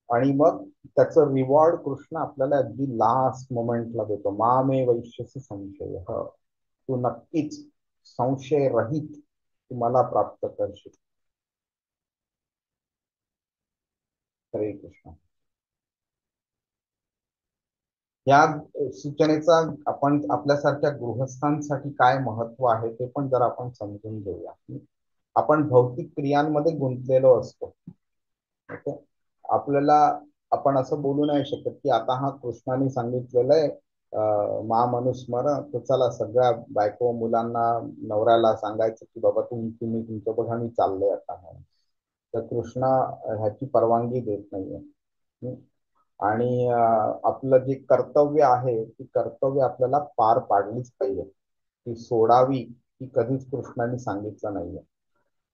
आणि मग त्याचं रिवॉर्ड कृष्ण आपल्याला अगदी लास्ट मोमेंटला देतो. मामे वैश्यसी संशय, तू नक्कीच संशय रहित तू मला प्राप्त करशील. हरे कृष्ण. या सूचनेचा आपण आपल्यासारख्या गृहस्थांसाठी काय महत्व आहे ते पण जर आपण समजून घेऊया. आपण भौतिक क्रियांमध्ये गुंतलेलो असतो. आपल्याला आपण असं बोलू नाही शकत की आता हा कृष्णाने सांगितलेलं आहे मनुस्मरण, तर चला सगळ्या बायको मुलांना नवऱ्याला सांगायचं की बाबा तुम्ही तुमचं बघा मी चाललंय आता. तर कृष्ण ह्याची परवानगी देत नाहीये. आणि आपलं जे कर्तव्य आहे ती कर्तव्य आपल्याला पार पाडलीच पाहिजे. ती सोडावी ही कधीच कृष्णाने सांगितलं नाहीये.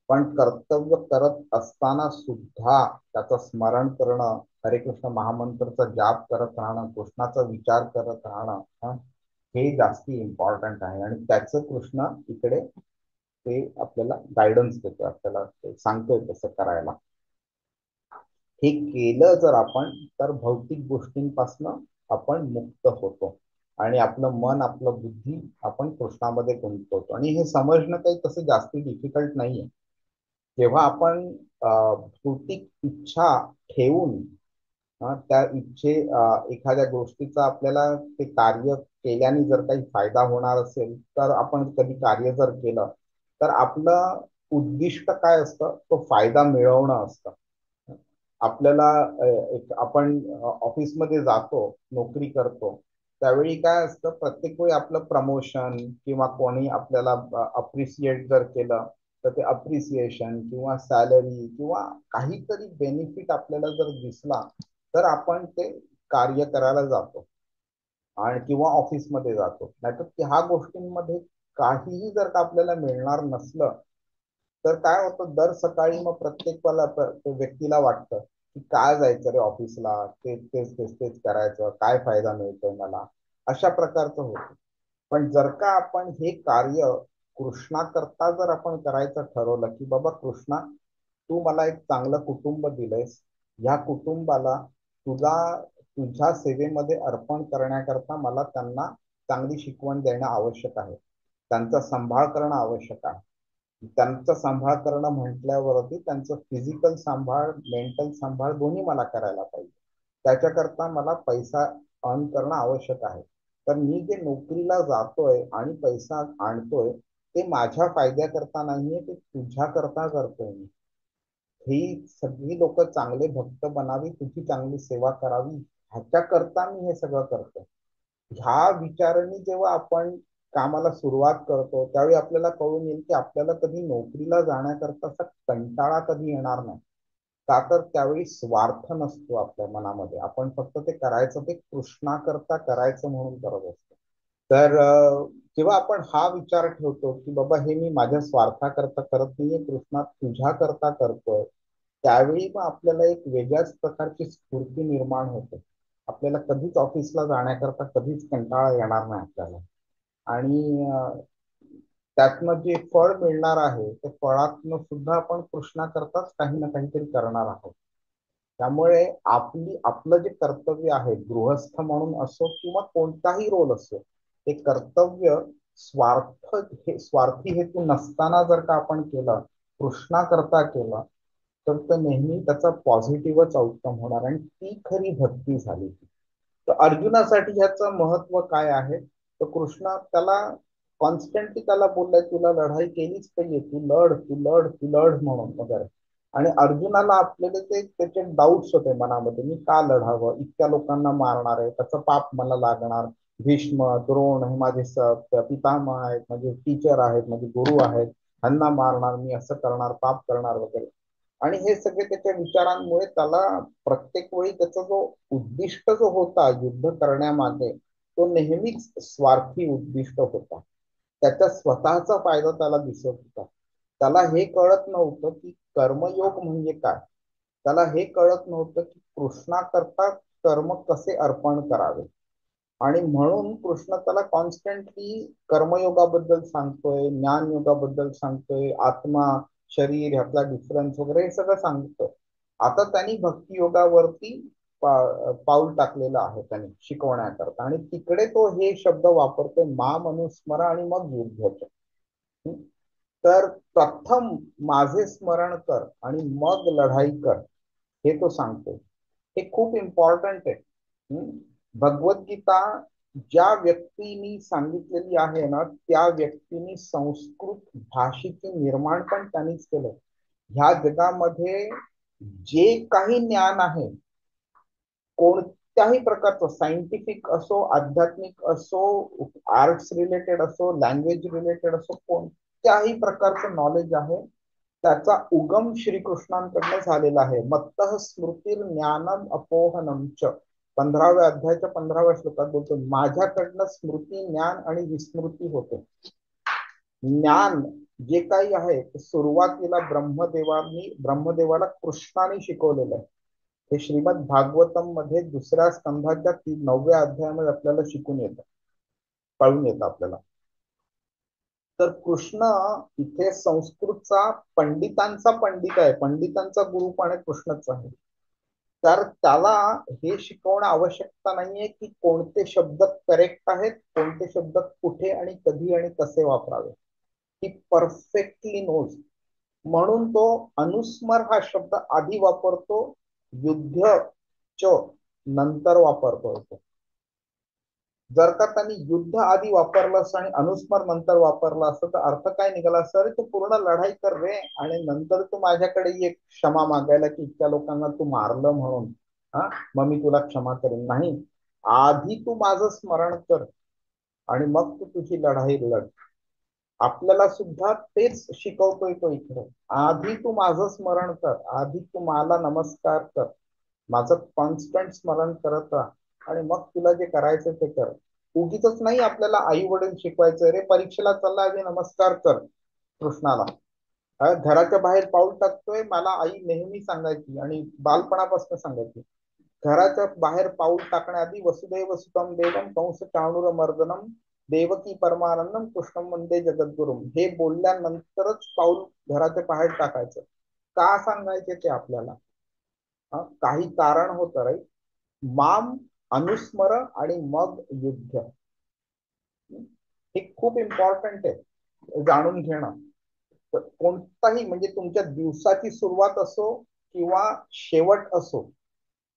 पण कर्तव्य करत असताना सुद्धा त्याचं स्मरण करणं, हरे कृष्ण महामंत्रचा जाप करत राहणं, कृष्णाचा विचार करत राहणं, हे जास्ती इम्पॉर्टंट आहे. आणि त्याचं कृष्ण इकडे ते आपल्याला गायडन्स देतो, आपल्याला सांगतोय कसं करायला. हे केलं जर आपण तर भौतिक गोष्टींपासून आपण मुक्त होतो आणि आपलं मन, आपलं बुद्धी आपण कृष्णामध्ये गुंतवतो. आणि हे समजणं काही तसं जास्ती डिफिकल्ट नाहीये. जेव्हा आपण भौतिक इच्छा ठेवून त्या एखाद्या गोष्टीचा आपल्याला ते कार्य केल्याने जर काही फायदा होणार असेल तर आपण कधी कार्य जर केलं तर आपलं उद्दिष्ट काय असतं, तो फायदा मिळवणं असतं. आपल्याला आपण ऑफिसमध्ये जातो, नोकरी करतो, त्यावेळी काय असतं, प्रत्येक वेळी आपलं प्रमोशन किंवा कोणी आपल्याला अप्रिशिएट जर केलं तर ते अप्रिसिएशन किंवा सॅलरी किंवा काहीतरी बेनिफिट आपल्याला जर दिसला तर आपण ते कार्य करायला जातो आणि किंवा ऑफिसमध्ये जातो. नाहीतर ह्या गोष्टींमध्ये काहीही जर का आपल्याला मिळणार नसलं तर काय होतं, दर सकाळी मग प्रत्येक व्यक्तीला वाटतं की काय जायचं रे ऑफिसला, तेच तेच तेच तेच करायचं, काय फायदा मिळतोय मला, अशा प्रकारचं होतं. पण जर का आपण हे कार्य कृष्णाकरता जर आपण करायचं ठरवलं की बाबा कृष्णा तू मला एक चांगलं कुटुंब दिलंयस, या कुटुंबाला तुझ्या सेवेमध्ये अर्पण करण्याकरता मला त्यांना चांगली शिकवण देणं आवश्यक आहे, त्यांचा सांभाळ करणं आवश्यक आहे. त्यांचा सांभाळ करणं म्हटल्यावरती त्यांचं फिजिकल सांभाळ, मेंटल सांभाळ दोन्ही मला करायला पाहिजे. त्याच्याकरता मला पैसा अर्न करणं आवश्यक आहे. तर मी जे नोकरीला जातोय आणि पैसा आणतोय ते माझ्या फायद्याकरता नाहीये, ते तुझ्याकरता करतोय मी. ही सगळी लोक चांगले भक्त बनावी, तुझी चांगली सेवा करावी, ह्याच्याकरता मी हे सगळं करतो. ह्या विचाराने जेव्हा आपण कामाला सुरुवात करतो त्यावेळी आपल्याला कळून येईल की आपल्याला कधी नोकरीला जाण्याकरता असा कंटाळा कधी येणार नाही. का तर त्यावेळी स्वार्थ नसतो आपल्या मनामध्ये, आपण फक्त ते करायचं ते कृष्णाकरता करायचं म्हणून करत असतो. तर जेव्हा आपण हा विचार ठेवतो की बाबा हे मी माझ्या स्वार्थाकरता करत नाहीये, कृष्णा तुझ्या करता करतोय, त्यावेळी मग आपल्याला एक वेगळ्याच प्रकारची स्फूर्ती निर्माण होते. आपल्याला कधीच ऑफिसला जाण्याकरता कधीच कंटाळा येणार नाही आपल्याला. आणि त्यातनं जे फळ मिळणार आहे ते फळातनं सुद्धा आपण कृष्णाकरताच काही ना काहीतरी करणार आहोत. त्यामुळे आपलं जे कर्तव्य आहे गृहस्थ म्हणून असो किंवा कोणताही रोल असो, ते कर्तव्य स्वार्थी हेतू नसताना जर का आपण केलं, कृष्णाकरता केलं, तर ते नेहमी त्याचा पॉझिटिव्हच आउटकम होणार आणि ती खरी भक्ती झाली. तर अर्जुनासाठी ह्याचं महत्व काय आहे, तर कृष्ण त्याला कॉन्स्टंटली त्याला बोललाय तुला लढाई केलीच पाहिजे, तू लढ तू लढ तू लढ म्हणून वगैरे. आणि अर्जुनाला आपल्याला ते त्याचे डाऊट्स होते मनामध्ये, मी का लढावं, इतक्या लोकांना मारणार आहे, त्याचं पाप मला लागणार, भीष्म द्रोण हे माझे पितामह आहेत, माझे टीचर आहेत, माझे गुरु आहेत, ह्यांना मारणार मी, असं करणार पाप करणार वगैरे. आणि हे सगळे त्याच्या विचारांमुळे त्याला प्रत्येक वेळी त्याचा जो उद्दिष्ट जो होता युद्ध करण्यामागे, तो नेहमीच स्वार्थी उद्दिष्ट होता. त्याचा स्वतःचा फायदा त्याला दिसत होता. त्याला हे कळत नव्हतं की कर्मयोग म्हणजे काय. त्याला हे कळत नव्हतं की कृष्णाकरता कर्म कसे अर्पण करावे. आणि म्हणून कृष्ण त्याला कॉन्स्टंटली कर्मयोगाबद्दल सांगतोय, ज्ञान योगाबद्दल सांगतोय, आत्मा शरीर ह्यातला डिफरन्स वगैरे हे सगळं सांगतोय. आता त्यांनी भक्ती योगावरती पाऊल टाकलेलं आहे त्यांनी शिकवण्याकरता, आणि तिकडे तो हे शब्द वापरतोय, माम अनुस्मरा आणि मग युद्ध. तर प्रथम माझे स्मरण कर आणि मग लढाई कर, हे तो सांगतो. हे खूप इम्पॉर्टंट आहे. भगवद्गीता ज्या व्यक्तीने सांगितलेली आहे ना, त्या व्यक्तीने संस्कृत भाषेचे निर्माण पण त्यांनीच केलं. ह्या जगामध्ये जे काही ज्ञान आहे, कोणत्याही प्रकारचं, सायंटिफिक असो, आध्यात्मिक असो, आर्ट्स रिलेटेड असो, लँग्वेज रिलेटेड असो, कोणत्याही प्रकारचं नॉलेज आहे, त्याचा उगम श्रीकृष्णांकडनं झालेला आहे. मत्तः स्मृतीर ज्ञानम अपोहनम च, 15व्या अध्यायाच्या 15व्या श्लोकात बोलतो, माझ्याकडनं स्मृती, ज्ञान आणि विस्मृती होते. ज्ञान जे काही आहे ते सुरुवातीला ब्रह्मदेवाला कृष्णाने शिकवलेलं आहे. हे श्रीमद भागवतम मध्ये 2ऱ्या स्कंधाच्या 9व्या अध्यायामध्ये आपल्याला शिकून येतं, कळून येतं आपल्याला. तर कृष्ण इथे संस्कृतचा पंडितांचा पंडित आहे, पंडितांचा गुरु पण आहे कृष्णच आहे. तर त्याला हे शिकवणं आवश्यकता नाहीये की कोणते शब्द करेक्ट आहेत, कोणते शब्द कुठे आणि कधी आणि कसे वापरावे, ही परफेक्टली नोज. म्हणून तो अनुस्मर हा शब्द आधी वापरतो, युद्ध च नंतर वापरतो. जर का त्यांनी युद्ध आधी वापरलं असं आणि अनुस्मर नंतर वापरलं असतं तर अर्थ काय निघाला असं, अरे तू पूर्ण लढाई कर रे आणि नंतर तू माझ्याकडे ये क्षमा मागायला की इतक्या लोकांना तू मारलं म्हणून, हा मग मी तुला क्षमा करेन. नाही, आधी तू माझं स्मरण कर आणि मग तू तुझी लढाई लढ. आपल्याला सुद्धा तेच शिकवतोय तो इकडे. आधी तू माझं स्मरण कर, आधी तू मला नमस्कार कर, माझं कॉन्स्टंट स्मरण करत राहा आणि मग तुला जे करायचं ते कर. उगीच नाही आपल्याला आई वडील शिकवायचं, रे परीक्षेला चालला आधी नमस्कार कर कृष्णाला. घराच्या बाहेर पाऊल टाकतोय, मला आई नेहमी सांगायची आणि बालपणापासून सांगायची, घराच्या बाहेर पाऊल टाकण्याआधी वसुदेव सुतम देवम कंस चाणूर मर्दनम देवकी परमानंदम कृष्णम वंदे जगद्गुरुम, हे बोलल्यानंतरच पाऊल घराच्या बाहेर टाकायचं. का सांगायचे ते आपल्याला, काही कारण होतं राईट. माम अनुस्मर आणि मग युद्ध, हे खूप इम्पॉर्टंट आहे जाणून घेणं. कोणताही म्हणजे तुमच्या दिवसाची सुरुवात असो किंवा शेवट असो,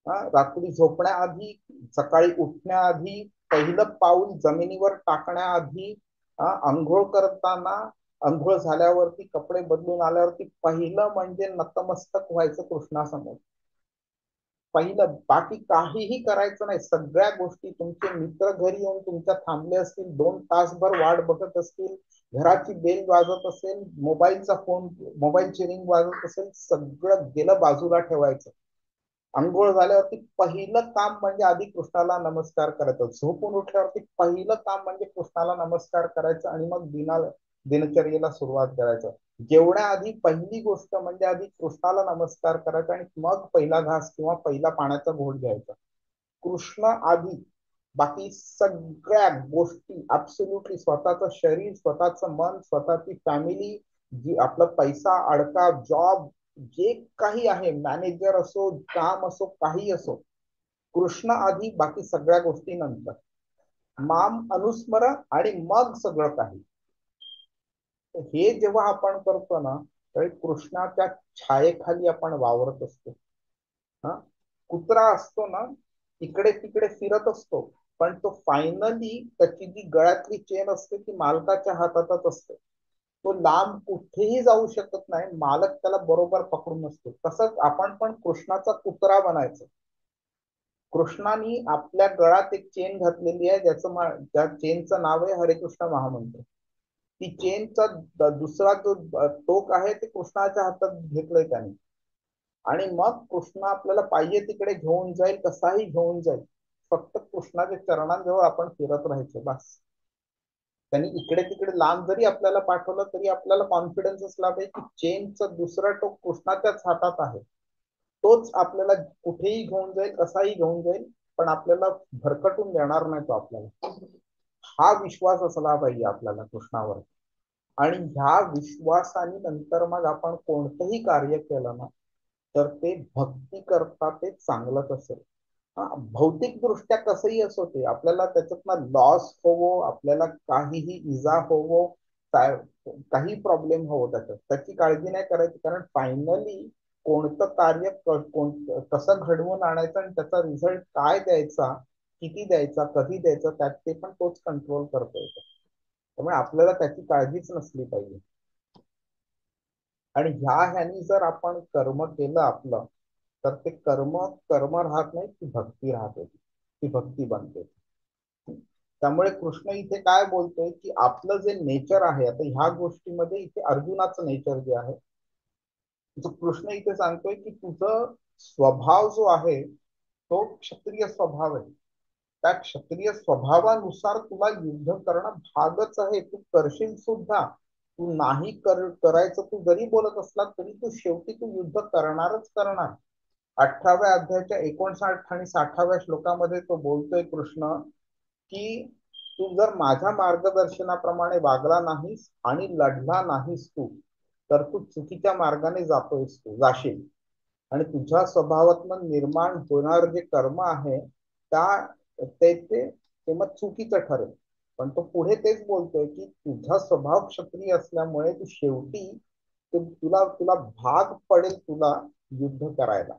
रात्री झोपण्याआधी, सकाळी उठण्याआधी, पहिलं पाऊल जमिनीवर टाकण्याआधी, आंघोळ करताना, अंघोळ झाल्यावरती कपडे बदलून आल्यावरती पहिलं म्हणजे नतमस्तक व्हायचं कृष्णासमोर. पहिलं, बाकी काहीही करायचं नाही. सगळ्या गोष्टी, तुमचे मित्र घरी येऊन तुमच्या थांबले असतील, 2 तासभर वाट बघत असतील, घराची बेल वाजत असेल, मोबाईलची रिंग वाजत असेल, सगळं गेलं बाजूला ठेवायचं. अंघोळ झाल्यावरती पहिलं काम म्हणजे आधी कृष्णाला नमस्कार करायचं. झोपून उठल्यावरती पहिलं काम म्हणजे कृष्णाला नमस्कार करायचं आणि मग दिनचर्येला सुरुवात करायचं. जेवढ्या आधी पहिली गोष्ट म्हणजे आधी कृष्णाला नमस्कार करायचा आणि मग पहिला घास किंवा पहिला पाण्याचा घोट घ्यायचा. कृष्ण आधी, बाकी सगळ्या गोष्टी ऍब्सोल्युटली, स्वतःचं शरीर, स्वतःचं मन, स्वतःची फॅमिली, जी आपला पैसा, अडका, जॉब, जे काही आहे, मॅनेजर असो, काम असो, काही असो, कृष्ण आधी, बाकी सगळ्या गोष्टी नंतर. माम अनुस्मर आणि मग सगळं काही. हे जेव्हा आपण करतो ना, तर कृष्णाच्या छायेखाली आपण वावरत असतो. कुत्रा असतो ना, इकडे तिकडे फिरत असतो, पण तो फायनली त्याची जी गळ्यातली चेन असते ती मालकाच्या हातातच असते. तो लांब कुठेही जाऊ शकत नाही, मालक त्याला बरोबर पकडून असतो. तसंच आपण पण कृष्णाचा कुत्रा बनायचं. कृष्णाने आपल्या गळ्यात एक चेन घातलेली आहे, त्या चेनचं नाव आहे हरे कृष्ण महामंत्र. ती चेनचा दुसरा जो टोक आहे ते कृष्णाच्या हातात घेतलंय त्याने. आणि मग कृष्ण आपल्याला पाहिजे तिकडे घेऊन जाईल, कसाही घेऊन जाईल. फक्त कृष्णाच्या चरणांजवळ आपण फिरत राहायचं बस. त्यांनी इकडे तिकडे लांब जरी आपल्याला पाठवलं तरी आपल्याला कॉन्फिडन्स असला पाहिजे की चेनचं दुसरा टोक कृष्णाच्याच हातात आहे. तोच आपल्याला कुठेही घेऊन जाईल, कसाही घेऊन जाईल, पण आपल्याला भरकटून देणार नाही तो आपल्याला. हा विश्वास असला पाहिजे आपल्याला कृष्णावर. आणि ह्या विश्वासाने नंतर मग आपण कोणतंही कार्य केलं ना, तर ते भक्ती करता ते चांगलंच असेल. भौतिक दृष्ट्या कसंही असो, ते आपल्याला त्याच्यातनं लॉस होवो, आपल्याला काहीही इजा होवो, काही प्रॉब्लेम होवो, त्याची काळजी नाही करायची. कारण फायनली कोणतं कार्य कसं घडवून आणायचं आणि त्याचा रिझल्ट काय द्यायचा, किती द्यायचा, कधी द्यायचा, त्यात ते पण तोच कंट्रोल करतो येतो. त्यामुळे आपल्याला त्याची काळजीच नसली पाहिजे. आणि ह्यानी जर आपण कर्म केलं आपलं, तर ते कर्म राहत नाही, ती भक्ती राहते, ती भक्ती बनते. त्यामुळे कृष्ण इथे काय बोलतोय की आपलं जे नेचर आहे, आता ह्या गोष्टीमध्ये इथे अर्जुनाचं नेचर जे आहे, कृष्ण इथे सांगतोय की तुझं स्वभाव जो आहे तो क्षत्रिय स्वभाव आहे. त्या क्षत्रिय स्वभावानुसार तुला युद्ध करणं भागच आहे. तू करशील सुद्धा. तू नाही करायचं तू जरी बोलत असला तरी तू शेवटी तू युद्ध करणारच करणार. 18व्या अध्यायाच्या 59 आणि 60व्या श्लोकामध्ये तो बोलतोय कृष्ण की तू जर माझ्या मार्गदर्शनाप्रमाणे वागला नाहीस आणि लढला नाहीस तू, तर तू चुकीच्या मार्गाने जाशील. आणि तुझ्या स्वभावातून निर्माण होणार जे कर्म आहे ते मग चुकीचं ठरेल. पण तो पुढे तेच बोलतोय की तुझा स्वभाव क्षत्रिय असल्यामुळे तू शेवटी तुला तुला भाग पडेल तुला युद्ध करायला.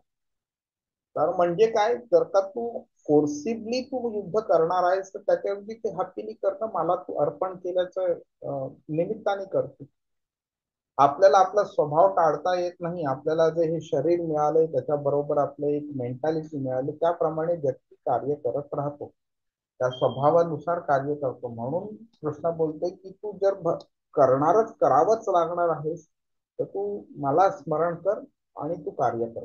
तर म्हणजे काय, जर का तू फोर्सिबली तू युद्ध करणार आहेस तर त्याच्याऐवजी ते हॅपीली करणं मला तू अर्पण केल्याचं निमित्ताने करतो. आपल्याला आपला स्वभाव टाळता येत नाही. आपल्याला जे हे शरीर मिळालंय त्याच्याबरोबर आपलं एक मेंटॅलिटी मिळाली, त्याप्रमाणे व्यक्ती कार्य करत राहतो, त्या स्वभावानुसार कार्य करतो. म्हणून कृष्ण बोलतोय की तू जर करावंच लागणार आहेस तर तू मला स्मरण कर आणि तू कार्य कर.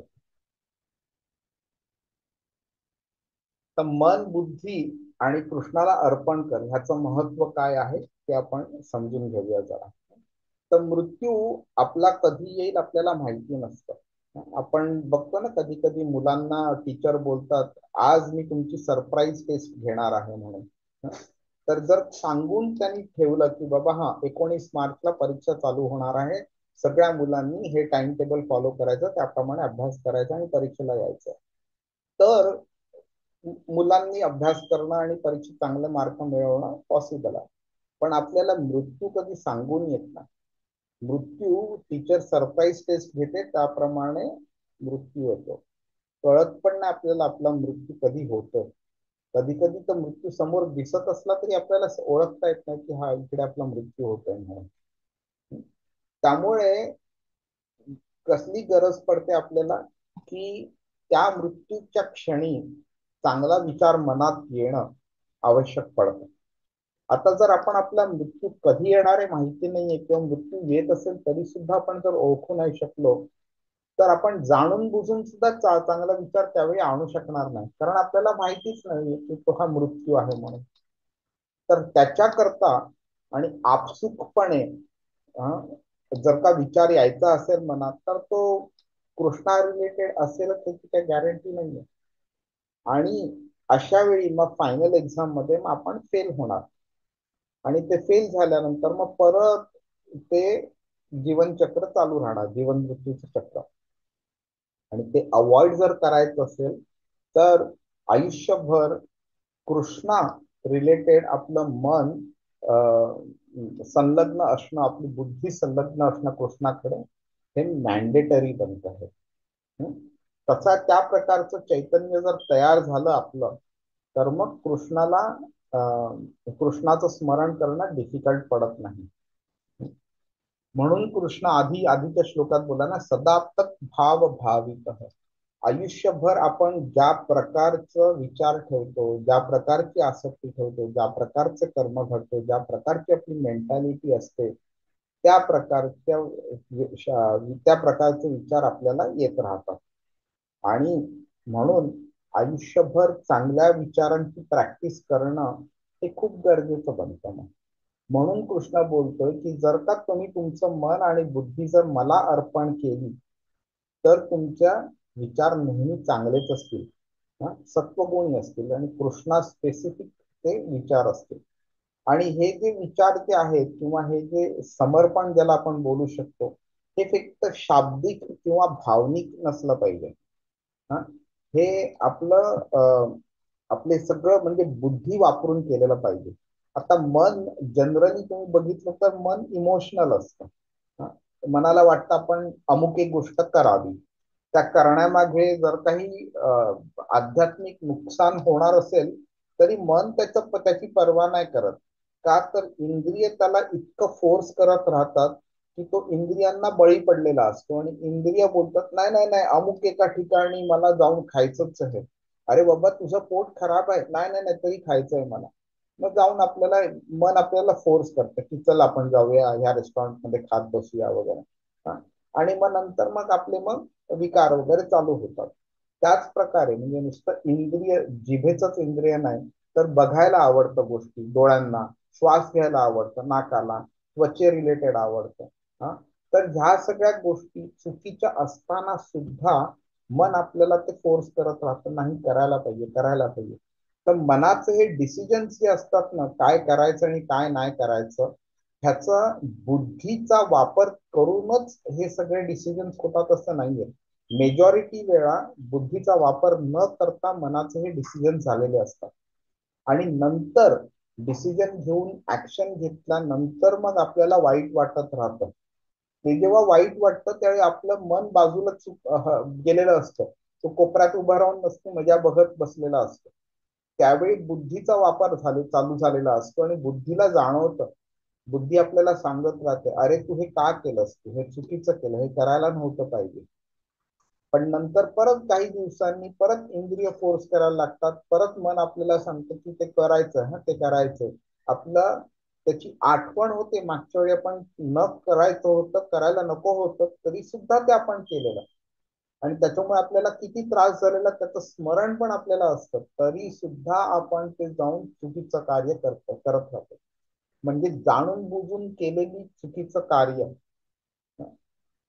तर मन, बुद्धी आणि कृष्णाला अर्पण कर ह्याचं महत्व काय आहे ते आपण समजून घेऊया जरा. तर मृत्यू आपला कधी येईल आपल्याला माहिती नसतं. आपण बघतो ना, कधी कधी मुलांना टीचर बोलतात आज मी तुमची सरप्राईज टेस्ट घेणार आहे म्हणून. तर जर सांगून त्यांनी ठेवलं की बाबा 19 मार्चला परीक्षा चालू होणार आहे, सगळ्या मुलांनी हे टाइम टेबल फॉलो करायचं, त्याप्रमाणे अभ्यास करायचा आणि परीक्षेला यायचं, तर मुलांनी अभ्यास करणं आणि परीक्षेत चांगले मार्क मिळवणं पॉसिबल आहे. पण आपल्याला मृत्यू कधी सांगून येत नाही. मृत्यू टीचर सरप्राईज टेस्ट घेते त्याप्रमाणे मृत्यू येतो. कळत पण नाही आपल्याला आपला मृत्यू कधी होतो. कधी कधी तर मृत्यू समोर दिसत असला तरी आपल्याला ओळखता येत नाही की इकडे आपला मृत्यू होतोय म्हणून. त्यामुळे कसली गरज पडते आपल्याला की त्या मृत्यूच्या क्षणी चांगला विचार मनात येणं आवश्यक पडतं. आता जर आपण आपला मृत्यू कधी येणार आहे माहिती नाहीये किंवा मृत्यू येत असेल तरी सुद्धा आपण जर ओळखू नाही शकलो तर आपण जाणून बुजून सुद्धा चांगला विचार त्यावेळी आणू शकणार नाही, कारण आपल्याला माहितीच नाही की तो हा मृत्यू आहे म्हणून. तर त्याच्याकरता आणि आपसुकपणे जर का विचार यायचा असेल मनात तर तो कृष्णा रिलेटेड असेलच त्याची काही गॅरंटी नाहीये. आणि अशा वेळी मग फायनल एक्झाम मध्ये मग आपण फेल होणार आणि ते फेल झाल्यानंतर मग परत ते जीवनचक्र चालू राहणार, जीवन मृत्यूचं चक्र. आणि ते अवॉइड जर करायचं असेल तर आयुष्यभर कृष्णा रिलेटेड आपलं मन संलग्न असणं, आपली बुद्धी संलग्न असणं कृष्णाकडे हे मॅन्डेटरी बनत आहे. तसा त्या प्रकारचं चैतन्य जर तयार झालं आपलं तर मग कृष्णाचं स्मरण करणं डिफिकल्ट पडत नाही. म्हणून कृष्ण आधीच्या श्लोकात बोला ना, सदाप्तक भाव भावित. आयुष्यभर आपण ज्या प्रकारचं विचार ठेवतो, ज्या प्रकारची आसक्ती ठेवतो, ज्या प्रकारचे कर्म घडतो, ज्या प्रकारची आपली मेंटॅलिटी असते त्या प्रकारचे विचार आपल्याला येत राहतात. आणि म्हणून आयुष्यभर चांगल्या विचारांची प्रॅक्टिस करणं हे खूप गरजेचं बनतं. म्हणून कृष्ण बोलतोय की जर का तुम्ही तुमचं मन आणि बुद्धी जर मला अर्पण केली तर तुमच्या विचार नेहमी चांगलेच असतील, सत्वगुणी असतील आणि कृष्णा स्पेसिफिक ते विचार असतील. आणि हे जे विचार जे आहेत किंवा हे जे समर्पण ज्याला आपण बोलू शकतो हे फक्त शाब्दिक किंवा भावनिक नसलं पाहिजे. हे आपले सगळं म्हणजे बुद्धी वापरून केलेलं पाहिजे. आता मन जनरली तुम्ही बघितलं तर मन इमोशनल असतं. मनाला वाटतं आपण अमुक एक गोष्ट करावी, त्या करण्यामागे जर काही आध्यात्मिक नुकसान होणार असेल तरी मन त्याची पर्वा नाही करत. का तर इंद्रिय त्याला इतकं फोर्स करत राहतात की तो इंद्रियांना बळी पडलेला असतो आणि इंद्रिय बोलतात नाही नाही नाही अमुक एका ठिकाणी मला जाऊन खायचंच आहे. अरे बाबा तुझं पोट खराब आहे, नाही नाही नाही तरी खायचंय मला. मग जाऊन मन आपल्याला फोर्स करतं की चल आपण जाऊया ह्या रेस्टॉरंट मध्ये खात बसूया वगैरे. आणि मग नंतर मग विकार वगैरे चालू होतात. त्याच प्रकारे म्हणजे नुसतं इंद्रिय, जिभेचंच इंद्रिय नाही तर बघायला आवडतं गोष्टी डोळ्यांना, श्वास घ्यायला आवडतं नाकाला, त्वचे रिलेटेड आवडतं. तर ह्या सगळ्या गोष्टी चुकीच्या असताना सुद्धा मन आपल्याला ते फोर्स करत राहतं, नाही करायला पाहिजे करायला पाहिजे. तर मनाचे हे डिसिजन्स जे असतात ना, काय करायचं आणि काय नाही करायचं, ह्याचा बुद्धीचा वापर करूनच हे सगळे डिसिजन्स होतात असं नाहीये. मेजॉरिटी वेळा बुद्धीचा वापर न करता मनाचे हे डिसिजन झालेले असतात. आणि नंतर डिसिजन घेऊन ऍक्शन घेतल्यानंतर मग आपल्याला वाईट वाटत राहतं. ते जेव्हा वाईट वाटतं त्यावेळी आपलं मन बाजूला गेलेलं असतं, तो कोपऱ्यात उभा राहून नसतो मजा बघत बसलेला असतो. त्यावेळी बुद्धीचा वापर चालू झालेला असतो आणि बुद्धीला जाणवतं, बुद्धी आपल्याला सांगत राहते अरे तू हे का केलंस, तू हे चुकीचं केलं, हे करायला नव्हतं पाहिजे. पण नंतर परत काही दिवसांनी परत इंद्रिय फोर्स करायला लागतात, परत मन आपल्याला सांगतं की ते करायचं, ते करायचं. आपलं त्याची आठवण होते मागच्या वेळी आपण न करायचं होतं, करायला नको होतं तरी सुद्धा ते आपण केलेलं आणि त्याच्यामुळे आपल्याला किती त्रास झालेला त्याचं स्मरण पण आपल्याला असतं, तरी सुद्धा आपण ते जाऊन चुकीचं कार्य करत राहतो. म्हणजे जाणून बुजून केलेली चुकीचं कार्य.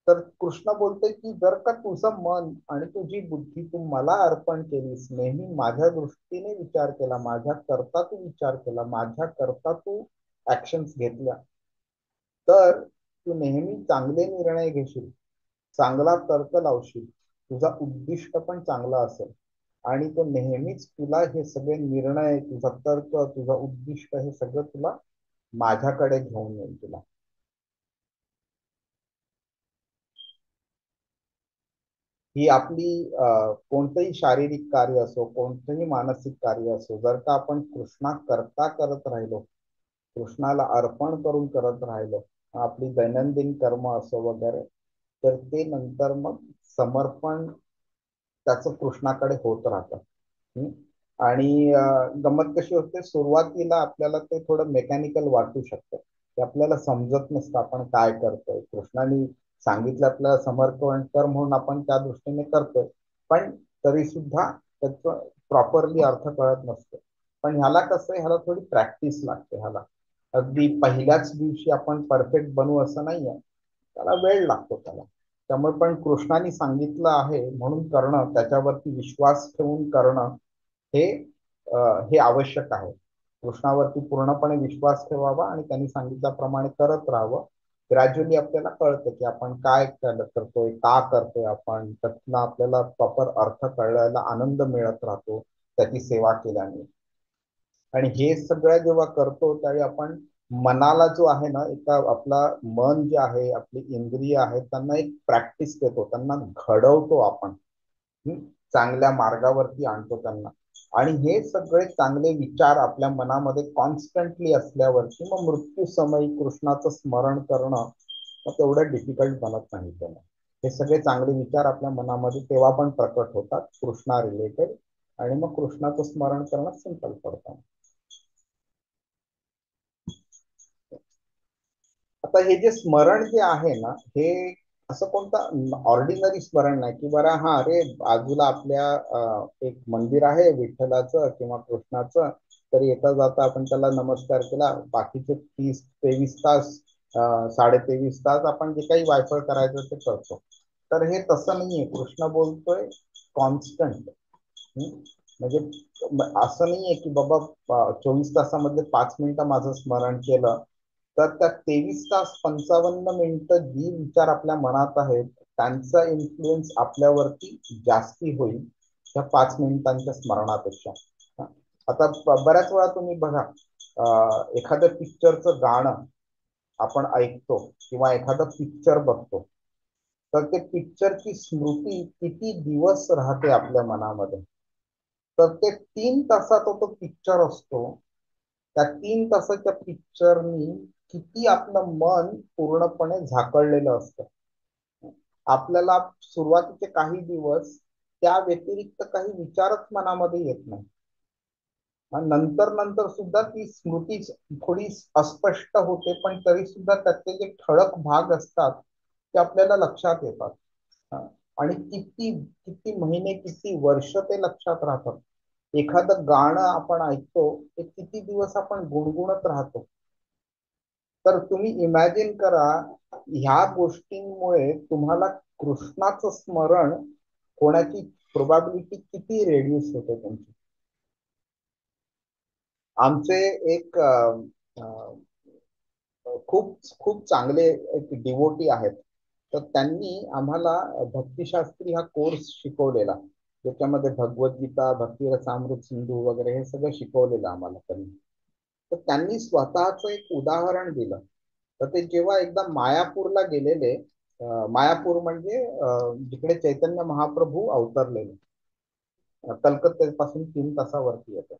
तर कृष्ण बोलते की जर का तुझं मन आणि तुझी बुद्धी तू मला अर्पण केलीस, नेहमी माझ्या दृष्टीने विचार केला, माझ्या करता तू विचार केला, माझ्या करता तू ऍक्शन्स घेतल्या, तर तू नेहमी चांगले निर्णय घेशील, चांगला तर्क लावशील, तुझा उद्दिष्ट पण चांगला असेल आणि तो नेहमीच तुला हे सगळे निर्णय, तुझा तर्क, तुझा उद्दिष्ट हे सगळं तुला माझ्याकडे घेऊन येईल. तुला ही आपली कोणतंही शारीरिक कार्य असो, कोणतंही मानसिक कार्य असो, जर का आपण कृष्णा करता करत राहिलो, कृष्णाला अर्पण करून करत राहिलो आपली दैनंदिन कर्म असो वगैरे, तर ते नंतर मग समर्पण त्याचं कृष्णाकडे होत राहतं. आणि गंमत कशी होते, सुरुवातीला आपल्याला ते थोडं मेकॅनिकल वाटू शकतं, की आपल्याला समजत नसतं आपण काय करतोय. कृष्णाने सांगितलं आपल्याला समर्पण कर म्हणून आपण त्या दृष्टीने करतोय, पण तरी सुद्धा त्याचं प्रॉपरली अर्थ कळत नसतो. पण ह्याला कसं आहे, ह्याला थोडी प्रॅक्टिस लागते. ह्याला अगदी पहिल्याच दिवशी आपण परफेक्ट बनू असं नाहीये, त्याला वेळ लागतो त्याला. त्यामुळे पण कृष्णाने सांगितलं आहे म्हणून करणं, त्याच्यावरती विश्वास ठेवून करणं, हे हे आवश्यक आहे. कृष्णावरती पूर्णपणे विश्वास ठेवावा आणि त्यांनी सांगितल्याप्रमाणे करत राहावं. ग्रॅज्युअली आपल्याला कळतं की आपण काय करतोय, का करतोय आपण, त्यातला आपल्याला प्रॉपर अर्थ कळायला आनंद मिळत राहतो त्याची सेवा केल्याने. आणि हे सगळं जेव्हा करतो त्यावेळी आपण मनाला जो आहे ना, एका आपला मन जे आहे, आपली इंद्रिय आहे, त्यांना एक प्रॅक्टिस देतो, त्यांना घडवतो आपण. चांगल्या मार्गावरती आणतो त्यांना. आणि हे सगळे चांगले विचार आपल्या मनामध्ये कॉन्स्टंटली असल्यावरती मग मृत्यू समयी कृष्णाचं स्मरण करणं मग तेवढं डिफिकल्ट बनत नाही त्याला. हे सगळे चांगले विचार आपल्या मनामध्ये तेव्हा पण प्रकट होतात कृष्णा रिलेटेड, आणि मग कृष्णाचं स्मरण करणं सिंपल पडतं. आता हे जे स्मरण जे आहे ना, हे असं कोणतं ऑर्डिनरी स्मरण नाही की बरं हा अरे बाजूला आपल्या एक मंदिर आहे विठ्ठलाचं किंवा कृष्णाचं, तर येता जाता आपण त्याला नमस्कार केला, बाकीचे 30-23 तास 23.5 तास आपण जे काही वायफळ करायचं ते करतो. तर हे तसं नाहीये. कृष्ण बोलतोय कॉन्स्टंट. म्हणजे असं नाहीये की बाबा 24 तासामध्ये 5 मिनिटं माझं स्मरण केलं तर त्या 23 तास 55 मिनिटं जी विचार आपल्या मनात आहेत त्यांचा इन्फ्लुएन्स आपल्यावरती जास्ती होईल त्या 5 मिनिटांच्या स्मरणापेक्षा. आता बऱ्याच वेळा तुम्ही बघा, एखाद्या पिक्चरचं गाणं आपण ऐकतो किंवा एखादं पिक्चर बघतो, तर ते पिक्चरची स्मृती किती दिवस राहते आपल्या मनामध्ये. तर ते 3 तासाचा तो पिक्चर असतो, त्या 3 तासाच्या पिक्चरनी किती आपलं मन पूर्णपणे झाकळलेलं असतं. आपल्याला सुरुवातीचे काही दिवस त्या व्यतिरिक्त काही विचारच मनामध्ये येत नाही. नंतर नंतर सुद्धा ती स्मृती थोडी अस्पष्ट होते, पण तरी सुद्धा त्याचे जे ठळक भाग असतात ते आपल्याला लक्षात येतात. आणि किती किती महिने किती वर्ष ते लक्षात राहतात. एखादं गाणं आपण ऐकतो ते किती दिवस आपण गुणगुणत राहतो. तर तुम्ही इमॅजिन करा, ह्या गोष्टींमुळे तुम्हाला कृष्णाचं स्मरण होण्याची प्रोबॅबिलिटी किती रेड्यूस होते तुमची. आमचे एक खूप खूप चांगले एक डिवोटी आहेत, तर त्यांनी आम्हाला भक्तिशास्त्री हा कोर्स शिकवलेला, ज्याच्यामध्ये भगवद्गीता, भक्तिरसामृत सिंधू वगैरे हे सगळं शिकवलेलं आम्हाला त्यांनी. तर त्यांनी स्वतःच एक उदाहरण दिलं. तर ते जेव्हा एकदा मायापूरला गेलेले, मायापूर म्हणजे जिकडे चैतन्य महाप्रभू अवतरलेले, कलकत्त्यापासून 3 तासावरती येतं.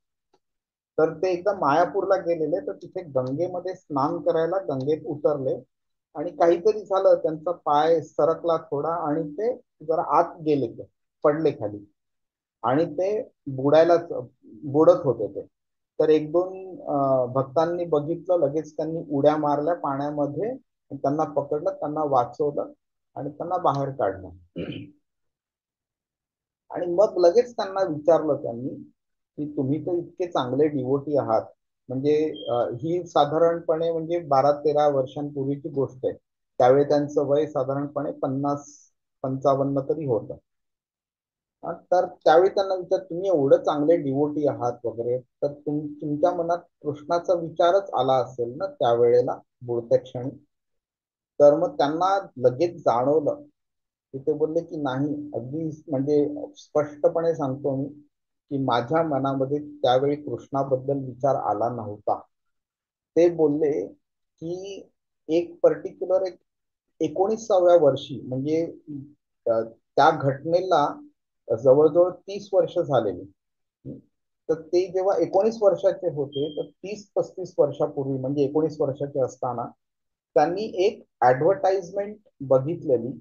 तर ते एकदा मायापूरला गेलेले, तर तिथे गंगेमध्ये स्नान करायला गंगेत उतरले आणि काहीतरी झालं, त्यांचा पाय सरकला थोडा आणि ते जरा आत गेले, ते पडले खाली आणि ते बुडत होते ते. तर 1-2 भक्तांनी बघितलं, लगेच त्यांनी उड्या मारल्या पाण्यामध्ये, त्यांना पकडलं, त्यांना वाचवलं आणि त्यांना बाहेर काढलं. आणि मग लगेच त्यांना विचारलं त्यांनी की तुम्ही तर इतके चांगले डिवोटी आहात, म्हणजे ही साधारणपणे म्हणजे 12-13 वर्षांपूर्वीची गोष्ट आहे. त्यावेळी त्यांचं वय साधारणपणे 50-55 तरी होतं. तर त्यावेळी त्यांना विचार, तुम्ही एवढं चांगले डिवोटी आहात वगैरे, तर तुमच्या मनात कृष्णाचा विचारच आला असेल ना त्यावेळेला, बुडत्या क्षणी. तर मग त्यांना लगेच जाणवलं. ते बोलले की नाही, अगदी म्हणजे स्पष्टपणे सांगतो मी की माझ्या मनामध्ये त्यावेळी कृष्णाबद्दल विचार आला नव्हता. ते बोलले की एक पर्टिक्युलर 19व्या वर्षी, म्हणजे त्या घटनेला जवळजवळ 30 वर्ष झालेली. तर ते जेव्हा 19 वर्षाचे होते, तर 30-35 वर्षापूर्वी म्हणजे 19 वर्षाचे असताना त्यांनी एक ऍडव्हर्टाइजमेंट बघितलेली.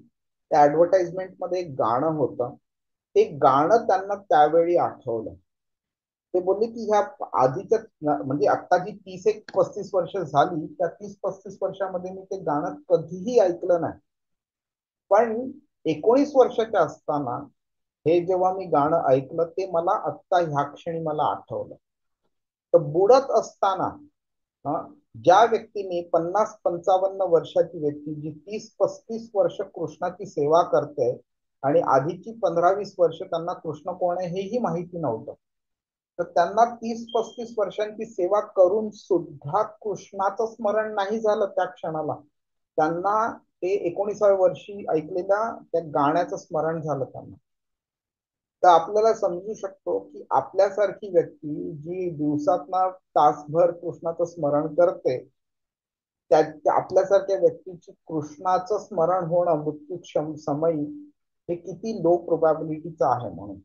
त्या ऍडव्हर्टाइजमेंट मध्ये एक गाणं होतं. ते गाणं त्यांना त्यावेळी आठवलं. ते बोलले की ह्या आधीच्या म्हणजे आता जी 30-35 वर्ष झाली, त्या 30-35 वर्षामध्ये मी ते गाणं कधीही ऐकलं नाही. पण 19 वर्षाच्या असताना हे जेव्हा मी गाणं ऐकलं, ते मला आत्ता ह्या क्षणी मला आठवलं. तर बुडत असताना ज्या व्यक्तीने 50-55 वर्षाची व्यक्ती जी 30-35 वर्ष कृष्णाची सेवा करते आणि आधीची 15-20 वर्ष त्यांना कृष्ण कोण आहे हेही माहिती नव्हतं, तर त्यांना 30-35 वर्षांची सेवा करून सुद्धा कृष्णाचं स्मरण नाही झालं त्या क्षणाला. त्यांना ते 19व्या वर्षी ऐकलेल्या त्या गाण्याचं स्मरण झालं त्यांना. तर आपल्याला समजू शकतो की आपल्यासारखी व्यक्ती जी दिवसातना तासभर कृष्णाचं स्मरण करते, त्या आपल्यासारख्या व्यक्तीची कृष्णाचं स्मरण होणं मृत्यू समयी हे किती लो प्रोबॅबिलिटीचं आहे म्हणून.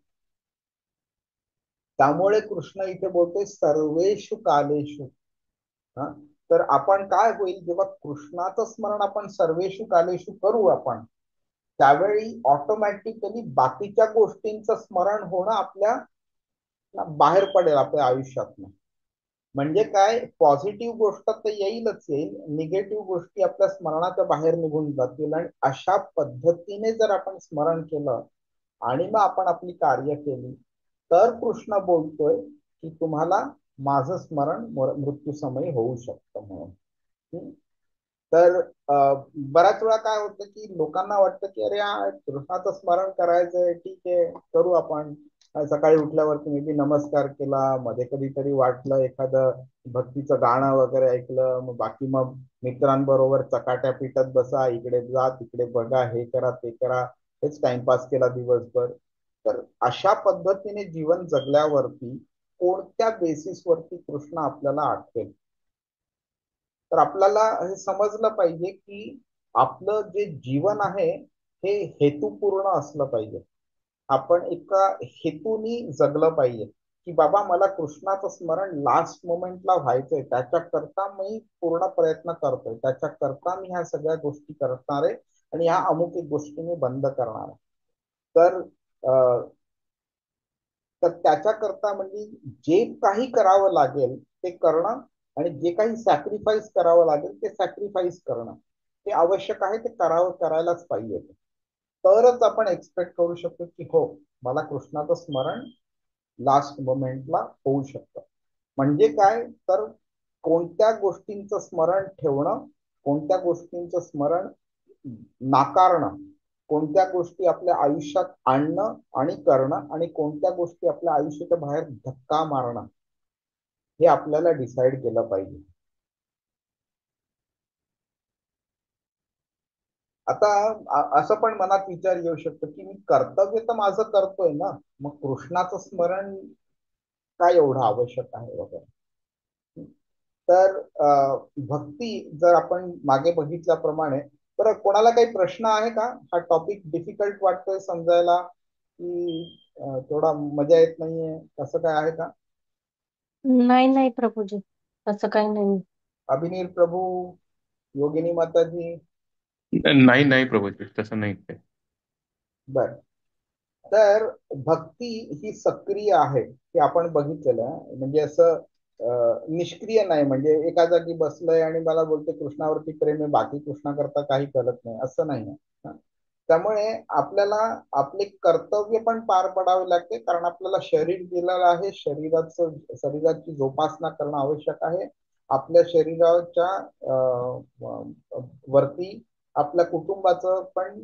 त्यामुळे कृष्ण इथे बोलतोय सर्वेषु कालेषु. तर आपण काय होईल जेव्हा कृष्णाचं स्मरण आपण सर्वेषु कालेषु करू आपण, त्यावेळी ऑटोमॅटिकली बाकीच्या गोष्टींचं स्मरण होणं आपल्या बाहेर पडेल आपल्या आयुष्यात. म्हणजे काय, पॉझिटिव्ह गोष्ट तर येईलच येईल, निगेटिव्ह गोष्टी आपल्या स्मरणाच्या बाहेर निघून जातील. आणि अशा पद्धतीने जर आपण स्मरण केलं आणि मग आपण आपली कार्य केली, तर कृष्ण बोलतोय की तुम्हाला माझं स्मरण मृत्यू समयी होऊ शकतं म्हणून. तर बऱ्याच वेळा काय होतं की लोकांना वाटतं की अरे कृष्णाचं स्मरण करायचंय, ठीक आहे करू आपण. सकाळी उठल्यावरती मी नमस्कार केला, मध्ये कधीतरी वाटलं एखादं भक्तीचं गाणं वगैरे ऐकलं, मग बाकी मग मित्रांबरोबर चकाट्या पिटत बसा, इकडे जा तिकडे बघा, हे करा ते करा, हेच टाइमपास केला दिवसभर. तर अशा पद्धतीने जीवन जगल्यावरती कोणत्या बेसिसवरती कृष्ण आपल्याला आठवेल. तर आपल्याला हे समजलं पाहिजे की आपलं जे जीवन आहे हे हेतुपूर्ण असलं पाहिजे. आपण एका हेतूनी जगलं पाहिजे की बाबा मला कृष्णाचं स्मरण लास्ट मोमेंटला व्हायचंय, त्याच्याकरता मी पूर्ण प्रयत्न करतोय, त्याच्याकरता मी ह्या सगळ्या गोष्टी करणार आहे आणि ह्या अमुक एक गोष्टी मी बंद करणार आहे. तर त्याच्याकरता म्हणजे जे काही करावं लागेल ते करणं आणि जे काही सॅक्रिफाईस करावं लागेल ते सॅक्रिफाईस करणं हे आवश्यक आहे. ते करायलाच पाहिजे. तरच आपण एक्सपेक्ट करू शकतो की हो मला कृष्णाचं स्मरण लास्ट मोमेंटला होऊ शकतं. म्हणजे काय, तर कोणत्या गोष्टींचं स्मरण ठेवणं, कोणत्या गोष्टींचं स्मरण नाकारणं, कोणत्या गोष्टी आपल्या आयुष्यात आणणं आणि करणं आणि कोणत्या गोष्टी आपल्या आयुष्याच्या बाहेर धक्का मारणं, हे आपल्याला डिसाईड केलं पाहिजे. आता असं पण मनात विचार येऊ शकतो की मी कर्तव्य तर माझं करतोय ना, मग कृष्णाचं स्मरण काय एवढं आवश्यक आहे वगैरे. तर भक्ती जर आपण मागे बघितल्याप्रमाणे, तर कोणाला काही प्रश्न आहे का? हा टॉपिक डिफिकल्ट वाटतोय समजायला की थोडा मजा येत नाहीये, कसं काय आहे का? नाही नाही प्रभूजी, तसं काही नाही. अभिनील प्रभू, योगिनी माताजी. नाही नाही प्रभूजी, तसं नाही ते. बर. तर भक्ती ही सक्रिय आहे हे आपण बघितलेलं आहे. म्हणजे असं निष्क्रिय नाही, म्हणजे एका जागी बसलंय आणि मला बोलते कृष्णावरती प्रेम आहे, बाकी कृष्णा करता काही करत नाही, असं नाही. त्यामुळे आपल्याला आपले कर्तव्य पण पार पडावे लागते, कारण आपल्याला शरीर दिलेलं आहे, शरीराची जोपासना करणं आवश्यक आहे. आपल्या शरीराच्या वरती आपल्या कुटुंबाचं पण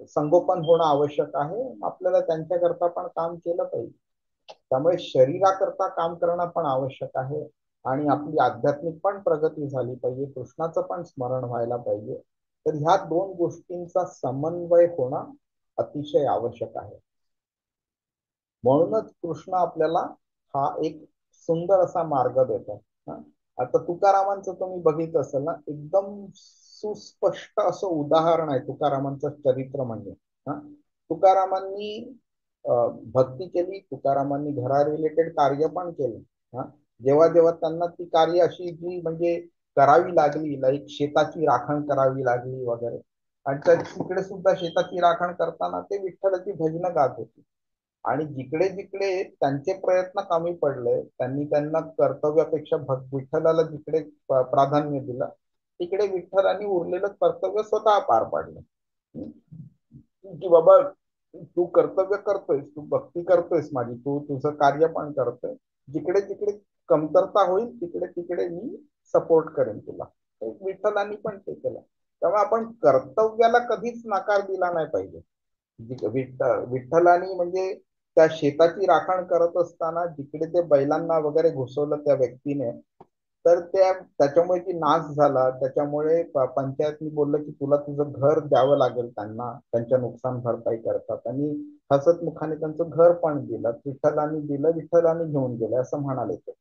संगोपन होणं आवश्यक आहे. आपल्याला त्यांच्याकरता पण काम केलं पाहिजे. त्यामुळे शरीराकरता काम करणं पण आवश्यक आहे आणि आपली आध्यात्मिक पण प्रगती झाली पाहिजे, कृष्णाचं पण स्मरण व्हायला पाहिजे. तर ह्या दोन गोष्टींचा समन्वय होणं अतिशय आवश्यक आहे. म्हणूनच कृष्ण आपल्याला हा एक सुंदर असा मार्ग देतो. आता तुकारामांचं तुम्ही बघितलं असेल ना, एकदम सुस्पष्ट असं उदाहरण आहे तुकारामांचं चरित्र. म्हणजे तुकारामांनी भक्ती केली, तुकारामांनी घरा रिलेटेड कार्य पण केलं. जेव्हा जेव्हा त्यांना ती कार्य अशी जी म्हणजे करावी लागली, लाईक शेताची राखण करावी लागली वगैरे. आणि तर तिकडे सुद्धा शेताची राखण करताना ते विठ्ठलाची भजनं गात होती. आणि जिकडे जिकडे त्यांचे प्रयत्न कमी पडले, त्यांना कर्तव्यापेक्षा विठ्ठलाला जिकडे प्राधान्य दिलं, तिकडे विठ्ठलाने उरलेलं कर्तव्य स्वतः पार पाडलं. की बाबा तू कर्तव्य करतोयस, तू भक्ती करतोयस माझी, तू तुझं कार्य पण करतोय, जिकडे तिकडे कमतरता होईल तिकडे तिकडे मी सपोर्ट करेन तुला. विठ्ठलांनी पण ते केलं. त्यामुळे आपण कर्तव्याला कधीच नकार दिला नाही पाहिजे. विठ्ठलानी म्हणजे त्या शेताची राखण करत असताना जिकडे ते बैलांना वगैरे घुसवलं त्या व्यक्तीने, तर त्याच्यामुळे की नाश झाला, त्याच्यामुळे पंचायतनी बोललं की तुला तुझं घर द्यावं लागेल त्यांना, त्यांच्या नुकसान भरपाई करतात. आणि हसतमुखाने त्यांचं घर पण दिलं, विठ्ठलानी दिलं, विठ्ठलानी घेऊन गेलं असं म्हणाले ते.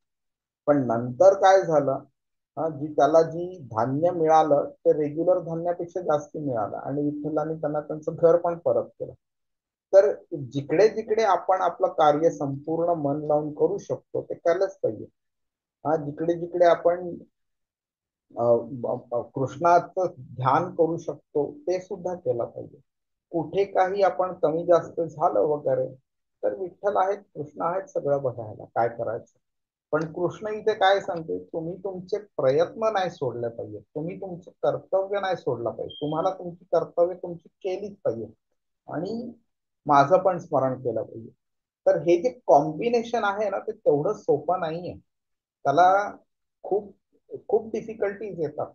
पण नंतर काय झालं, त्याला जी धान्य मिळालं ते रेग्युलर धान्यापेक्षा जास्त मिळालं आणि विठ्ठलाने त्यांना त्यांचं घर पण परत केलं. तर जिकडे जिकडे आपण आपलं कार्य संपूर्ण मन लावून करू शकतो ते केलंच पाहिजे. जिकडे जिकडे आपण कृष्णाचं ध्यान करू शकतो ते सुद्धा केलं पाहिजे. कुठे काही आपण कमी जास्त झालं वगैरे तर विठ्ठल आहेत, कृष्ण आहेत सगळं बघायला, काय करायचं. पण कृष्ण इथे काय सांगते, तुम्ही तुमचे प्रयत्न नाही सोडले पाहिजे, तुम्ही तुमचं कर्तव्य नाही सोडलं पाहिजे, तुम्हाला तुमची कर्तव्य तुमची केलीच पाहिजे आणि माझं पण स्मरण केलं पाहिजे. तर हे जे कॉम्बिनेशन आहे ना ते तेवढं सोपं नाहीये, त्याला खूप खूप डिफिकल्टीज येतात.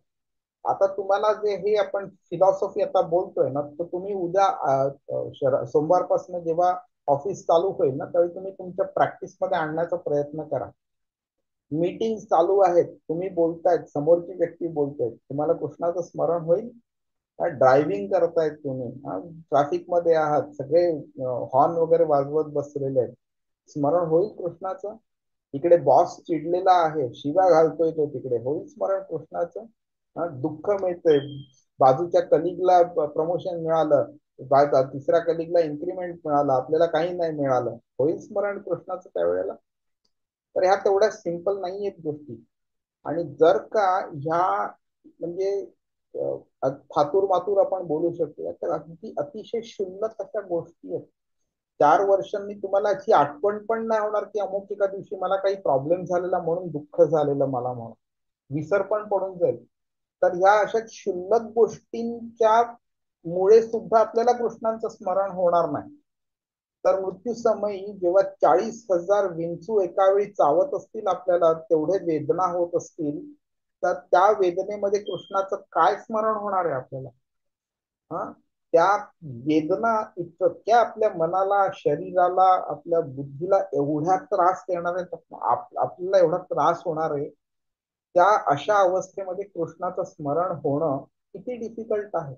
आता तुम्हाला जे हे आपण फिलॉसॉफी आता बोलतोय ना, तर तुम्ही उद्या सोमवारपासून जेव्हा ऑफिस चालू होईल ना, त्यावेळी तुम्ही तुमच्या प्रॅक्टिस मध्ये आणण्याचा प्रयत्न करा. मीटिंग चालू आहेत, तुम्ही बोलतायत, समोरची व्यक्ती बोलते, तुम्हाला कृष्णाचं स्मरण होईल. ड्रायव्हिंग करतायत तुम्ही, ट्रॅफिक मध्ये आहात, सगळे हॉर्न वगैरे वाजवत बसलेले आहेत, स्मरण होईल कृष्णाचं. इकडे बॉस चिडलेला आहे, शिव्या घालतोय तो, तिकडे होईल स्मरण कृष्णाचं. दुःख मिळतंय, बाजूच्या कलिगला प्रमोशन मिळालं, तिसऱ्या कलिगला इन्क्रीमेंट मिळालं, आपल्याला काही नाही मिळालं, होईल स्मरण कृष्णाचं त्यावेळेला. तर ह्या तेवढ्या सिंपल नाही आहेत गोष्टी. आणि जर का ह्या म्हणजे थातूर मातूर आपण बोलू शकतो, तर अगदी अतिशय क्षुल्लक अशा गोष्टी आहेत. 4 वर्षांनी तुम्हाला याची आठवण पण नाही होणार की अमुक एका दिवशी मला काही प्रॉब्लेम झालेला म्हणून दुःख झालेलं मला, म्हणून विसर पण पडून जाईल. तर ह्या अशा क्षुल्लक गोष्टींच्या मुळे सुद्धा आपल्याला कृष्णांचं स्मरण होणार नाही. तर मृत्यू समयी जेव्हा 40,000 विंचू एका वेळी चावत असतील आपल्याला, तेवढे वेदना होत असतील, तर त्या वेदनेमध्ये कृष्णाचं काय स्मरण होणार आहे आपल्याला. त्या वेदना इतक्या आपल्या मनाला, शरीराला, आपल्या बुद्धीला एवढ्या त्रास देणार आहे, आपल्याला एवढा त्रास होणार आहे, त्या अशा अवस्थेमध्ये कृष्णाचं स्मरण होणं किती डिफिकल्ट आहे.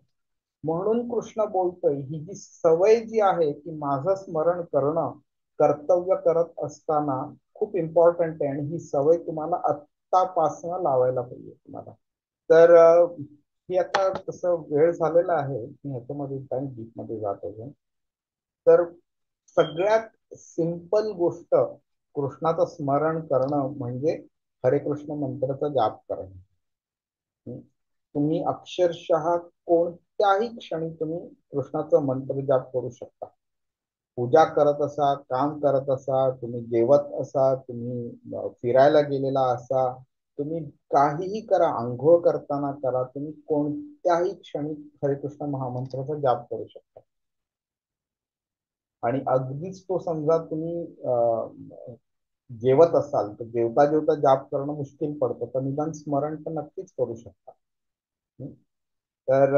म्हणून कृष्ण बोलतोय, ही जी सवय जी आहे की माझं स्मरण करणं कर्तव्य करत असताना खूप इम्पॉर्टंट आहे, आणि ही सवय तुम्हाला आत्तापासून लावायला पाहिजे तुम्हाला. तर ही आता तसं वेळ झालेला आहे, मी ह्याच्यामध्ये काही डीप मध्ये जात आहे. तर सगळ्यात सिंपल गोष्ट कृष्णाचं स्मरण करणं म्हणजे हरे कृष्ण मंत्राचा जाप करणं. तुम्ही अक्षरशः कोणत्याही क्षणी तुम्ही कृष्णाचं मंत्र जाप करू शकता. पूजा करत असा, काम करत असा, तुम्ही जेवत असा, तुम्ही फिरायला गेलेला असा, तुम्ही काहीही करा, आंघोळ करताना करा, तुम्ही कोणत्याही क्षणी हरिकृष्ण महामंत्राचा जाप करू शकता. आणि अगदीच तो समजा तुम्ही जेवत असाल तर जेवता जेवता जाप करणं मुश्किल पडतं, तर निदान स्मरण तर नक्कीच करू शकता. तर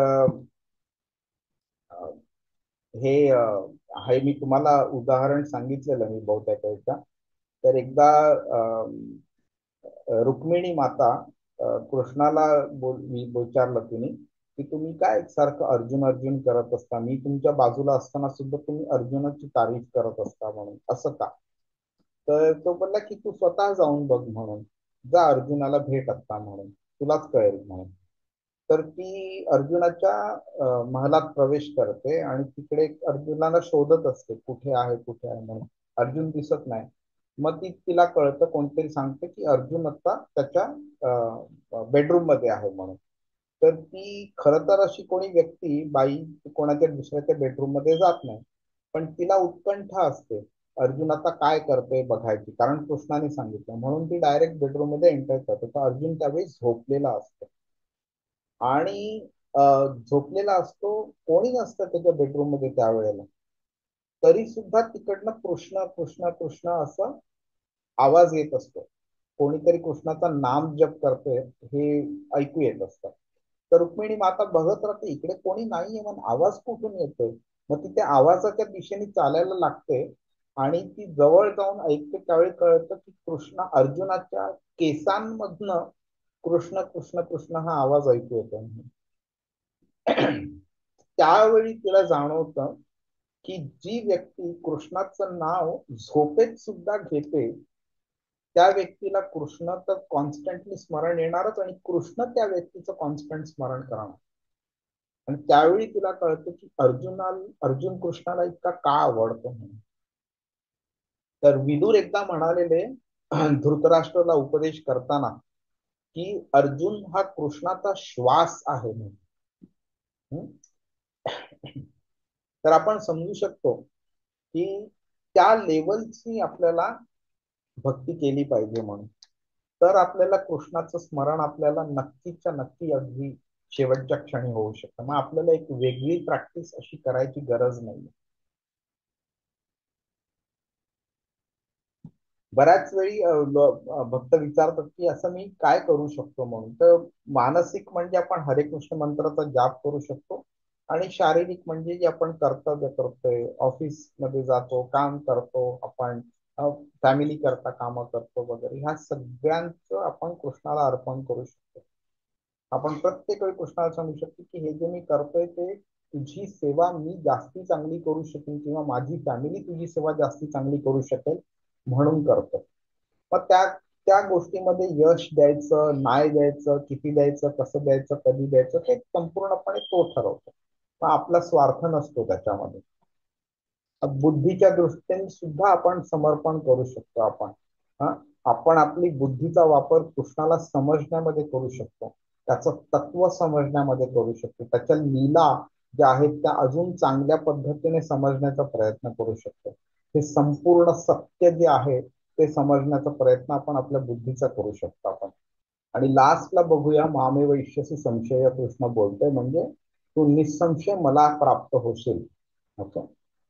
हे मी तुम्हाला उदाहरण सांगितलेलं मी बहुतेक वेळेचा. तर एकदा रुक्मिणी माता कृष्णाला विचारलं तिने की तुम्ही काय सारखं अर्जुन अर्जुन करत असता, मी तुमच्या बाजूला असताना सुद्धा तुम्ही अर्जुनाची तारीफ करत असता, म्हणून असं का. तर तो बोलला की तू स्वतः जाऊन बघ, म्हणून जा अर्जुनाला भेट असता, म्हणून तुलाच कळेल म्हणून. तर ती अर्जुनाच्या महलात प्रवेश करते आणि तिकडे अर्जुनाला शोधत असते, कुठे आहे कुठे आहे म्हणून. अर्जुन दिसत नाही. मग तिला कळतं, कोणतरी सांगते की अर्जुन आता त्याच्या बेडरूम मध्ये आहे म्हणून. तर ती खरं तर अशी कोणी व्यक्ती बाई कोणाच्या दुसऱ्याच्या बेडरूम मध्ये जात नाही, पण तिला उत्कंठा असते अर्जुन आता काय करतोय बघायची, कारण कृष्णाने सांगितलं म्हणून ती डायरेक्ट बेडरूम मध्ये एंटर करते. तर अर्जुन त्यावेळी झोपलेला असतो आणि झोपलेला असतो, कोणी नसतं त्याच्या बेडरूम मध्ये त्यावेळेला. तरी सुद्धा तिकडनं कृष्ण कृष्ण कृष्ण असं आवाज येत असतो. कोणीतरी कृष्णाचा नाम जप करतोय हे ऐकू येत असतं. तर रुक्मिणी माता बघत राहते इकडे कोणी नाहीये, मग आवाज कुठून येतोय. मग ती त्या आवाजाच्या दिशेने चालायला लागते आणि ती जवळ जाऊन ऐकते. त्यावेळी कळतं की कृष्ण अर्जुनाच्या केसांमधनं कृष्ण कृष्ण कृष्ण हा आवाज ऐकू येतो. त्यावेळी तिला जाणवतं की जी व्यक्ती कृष्णाचं नाव झोपेत सुद्धा घेते त्या व्यक्तीला कृष्ण तर कॉन्स्टंटली स्मरण येणारच आणि कृष्ण त्या व्यक्तीचं कॉन्स्टंट स्मरण करणार. आणि त्यावेळी तिला कळतं की अर्जुन कृष्णाला इतका का आवडतो म्हणून. तर विदुर एकदा म्हणालेले धृतराष्ट्राला उपदेश करताना की अर्जुन हा कृष्णाचा श्वास आहे म्हणून. तर आपण समजू शकतो की त्या लेवलची आपल्याला भक्ती केली पाहिजे म्हणून. तर आपल्याला कृष्णाचं स्मरण आपल्याला नक्कीच्या नक्की अगदी शेवटच्या क्षणी होऊ शकतं. मग आपल्याला एक वेगळी प्रॅक्टिस अशी करायची गरज नाही. बऱ्याच वेळी भक्त विचारतात की असं मी काय करू शकतो म्हणून. तर मानसिक म्हणजे आपण हरे कृष्ण मंत्राचा जाप करू शकतो आणि शारीरिक म्हणजे जे आपण कर्तव्य करतोय, ऑफिस मध्ये जातो, काम करतो आपण, फॅमिली करता काम करतो वगैरे, ह्या सगळ्यांचं आपण कृष्णाला अर्पण करू शकतो. आपण प्रत्येक वेळी कृष्णाला सांगू शकतो की हे जे मी करतोय ते तुझी सेवा मी जास्ती चांगली करू शकेन किंवा माझी फॅमिली तुझी सेवा जास्ती चांगली करू शकेल म्हणून करतो. मग त्या गोष्टीमध्ये यश द्यायचं नाही द्यायचं, किती द्यायचं, कसं द्यायचं, कधी द्यायचं, हे संपूर्णपणे तो ठरवतो. मग आपला स्वार्थ नसतो त्याच्यामध्ये. बुद्धीच्या दृष्टीने सुद्धा आपण समर्पण करू शकतो. हा आपण आपली बुद्धीचा वापर कृष्णाला समजण्यामध्ये करू शकतो, त्याचं तत्व समजण्यामध्ये करू शकतो, त्याच्या लीला ज्या आहेत त्या अजून चांगल्या पद्धतीने समजण्याचा प्रयत्न करू शकतो. हे संपूर्ण सत्य जे आहे ते समजण्याचा प्रयत्न आपण आपल्या बुद्धीचा करू शकतो आपण. आणि लास्टला बघूया, मामे वैश्यसी संशय कृष्ण बोलतोय म्हणजे तू निसंशय मला प्राप्त होशील. ओके.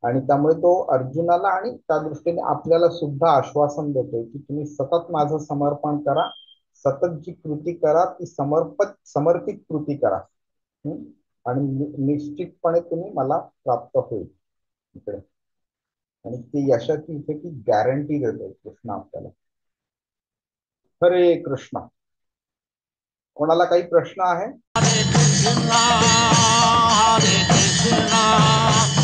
आणि त्यामुळे तो अर्जुनाला आणि त्या दृष्टीने आपल्याला सुद्धा आश्वासन देतोय की तुम्ही सतत माझं समर्पण करा, सतत जी कृती करा ती समर्पित कृती करा. आणि निश्चितपणे तुम्ही मला प्राप्त होईल इकडे. आणि ती यशाची इथे ती गॅरंटी देतोय कृष्ण आपल्याला. हरे कृष्ण. कोणाला काही प्रश्न आहे? हरे कृष्णा हरे कृष्णा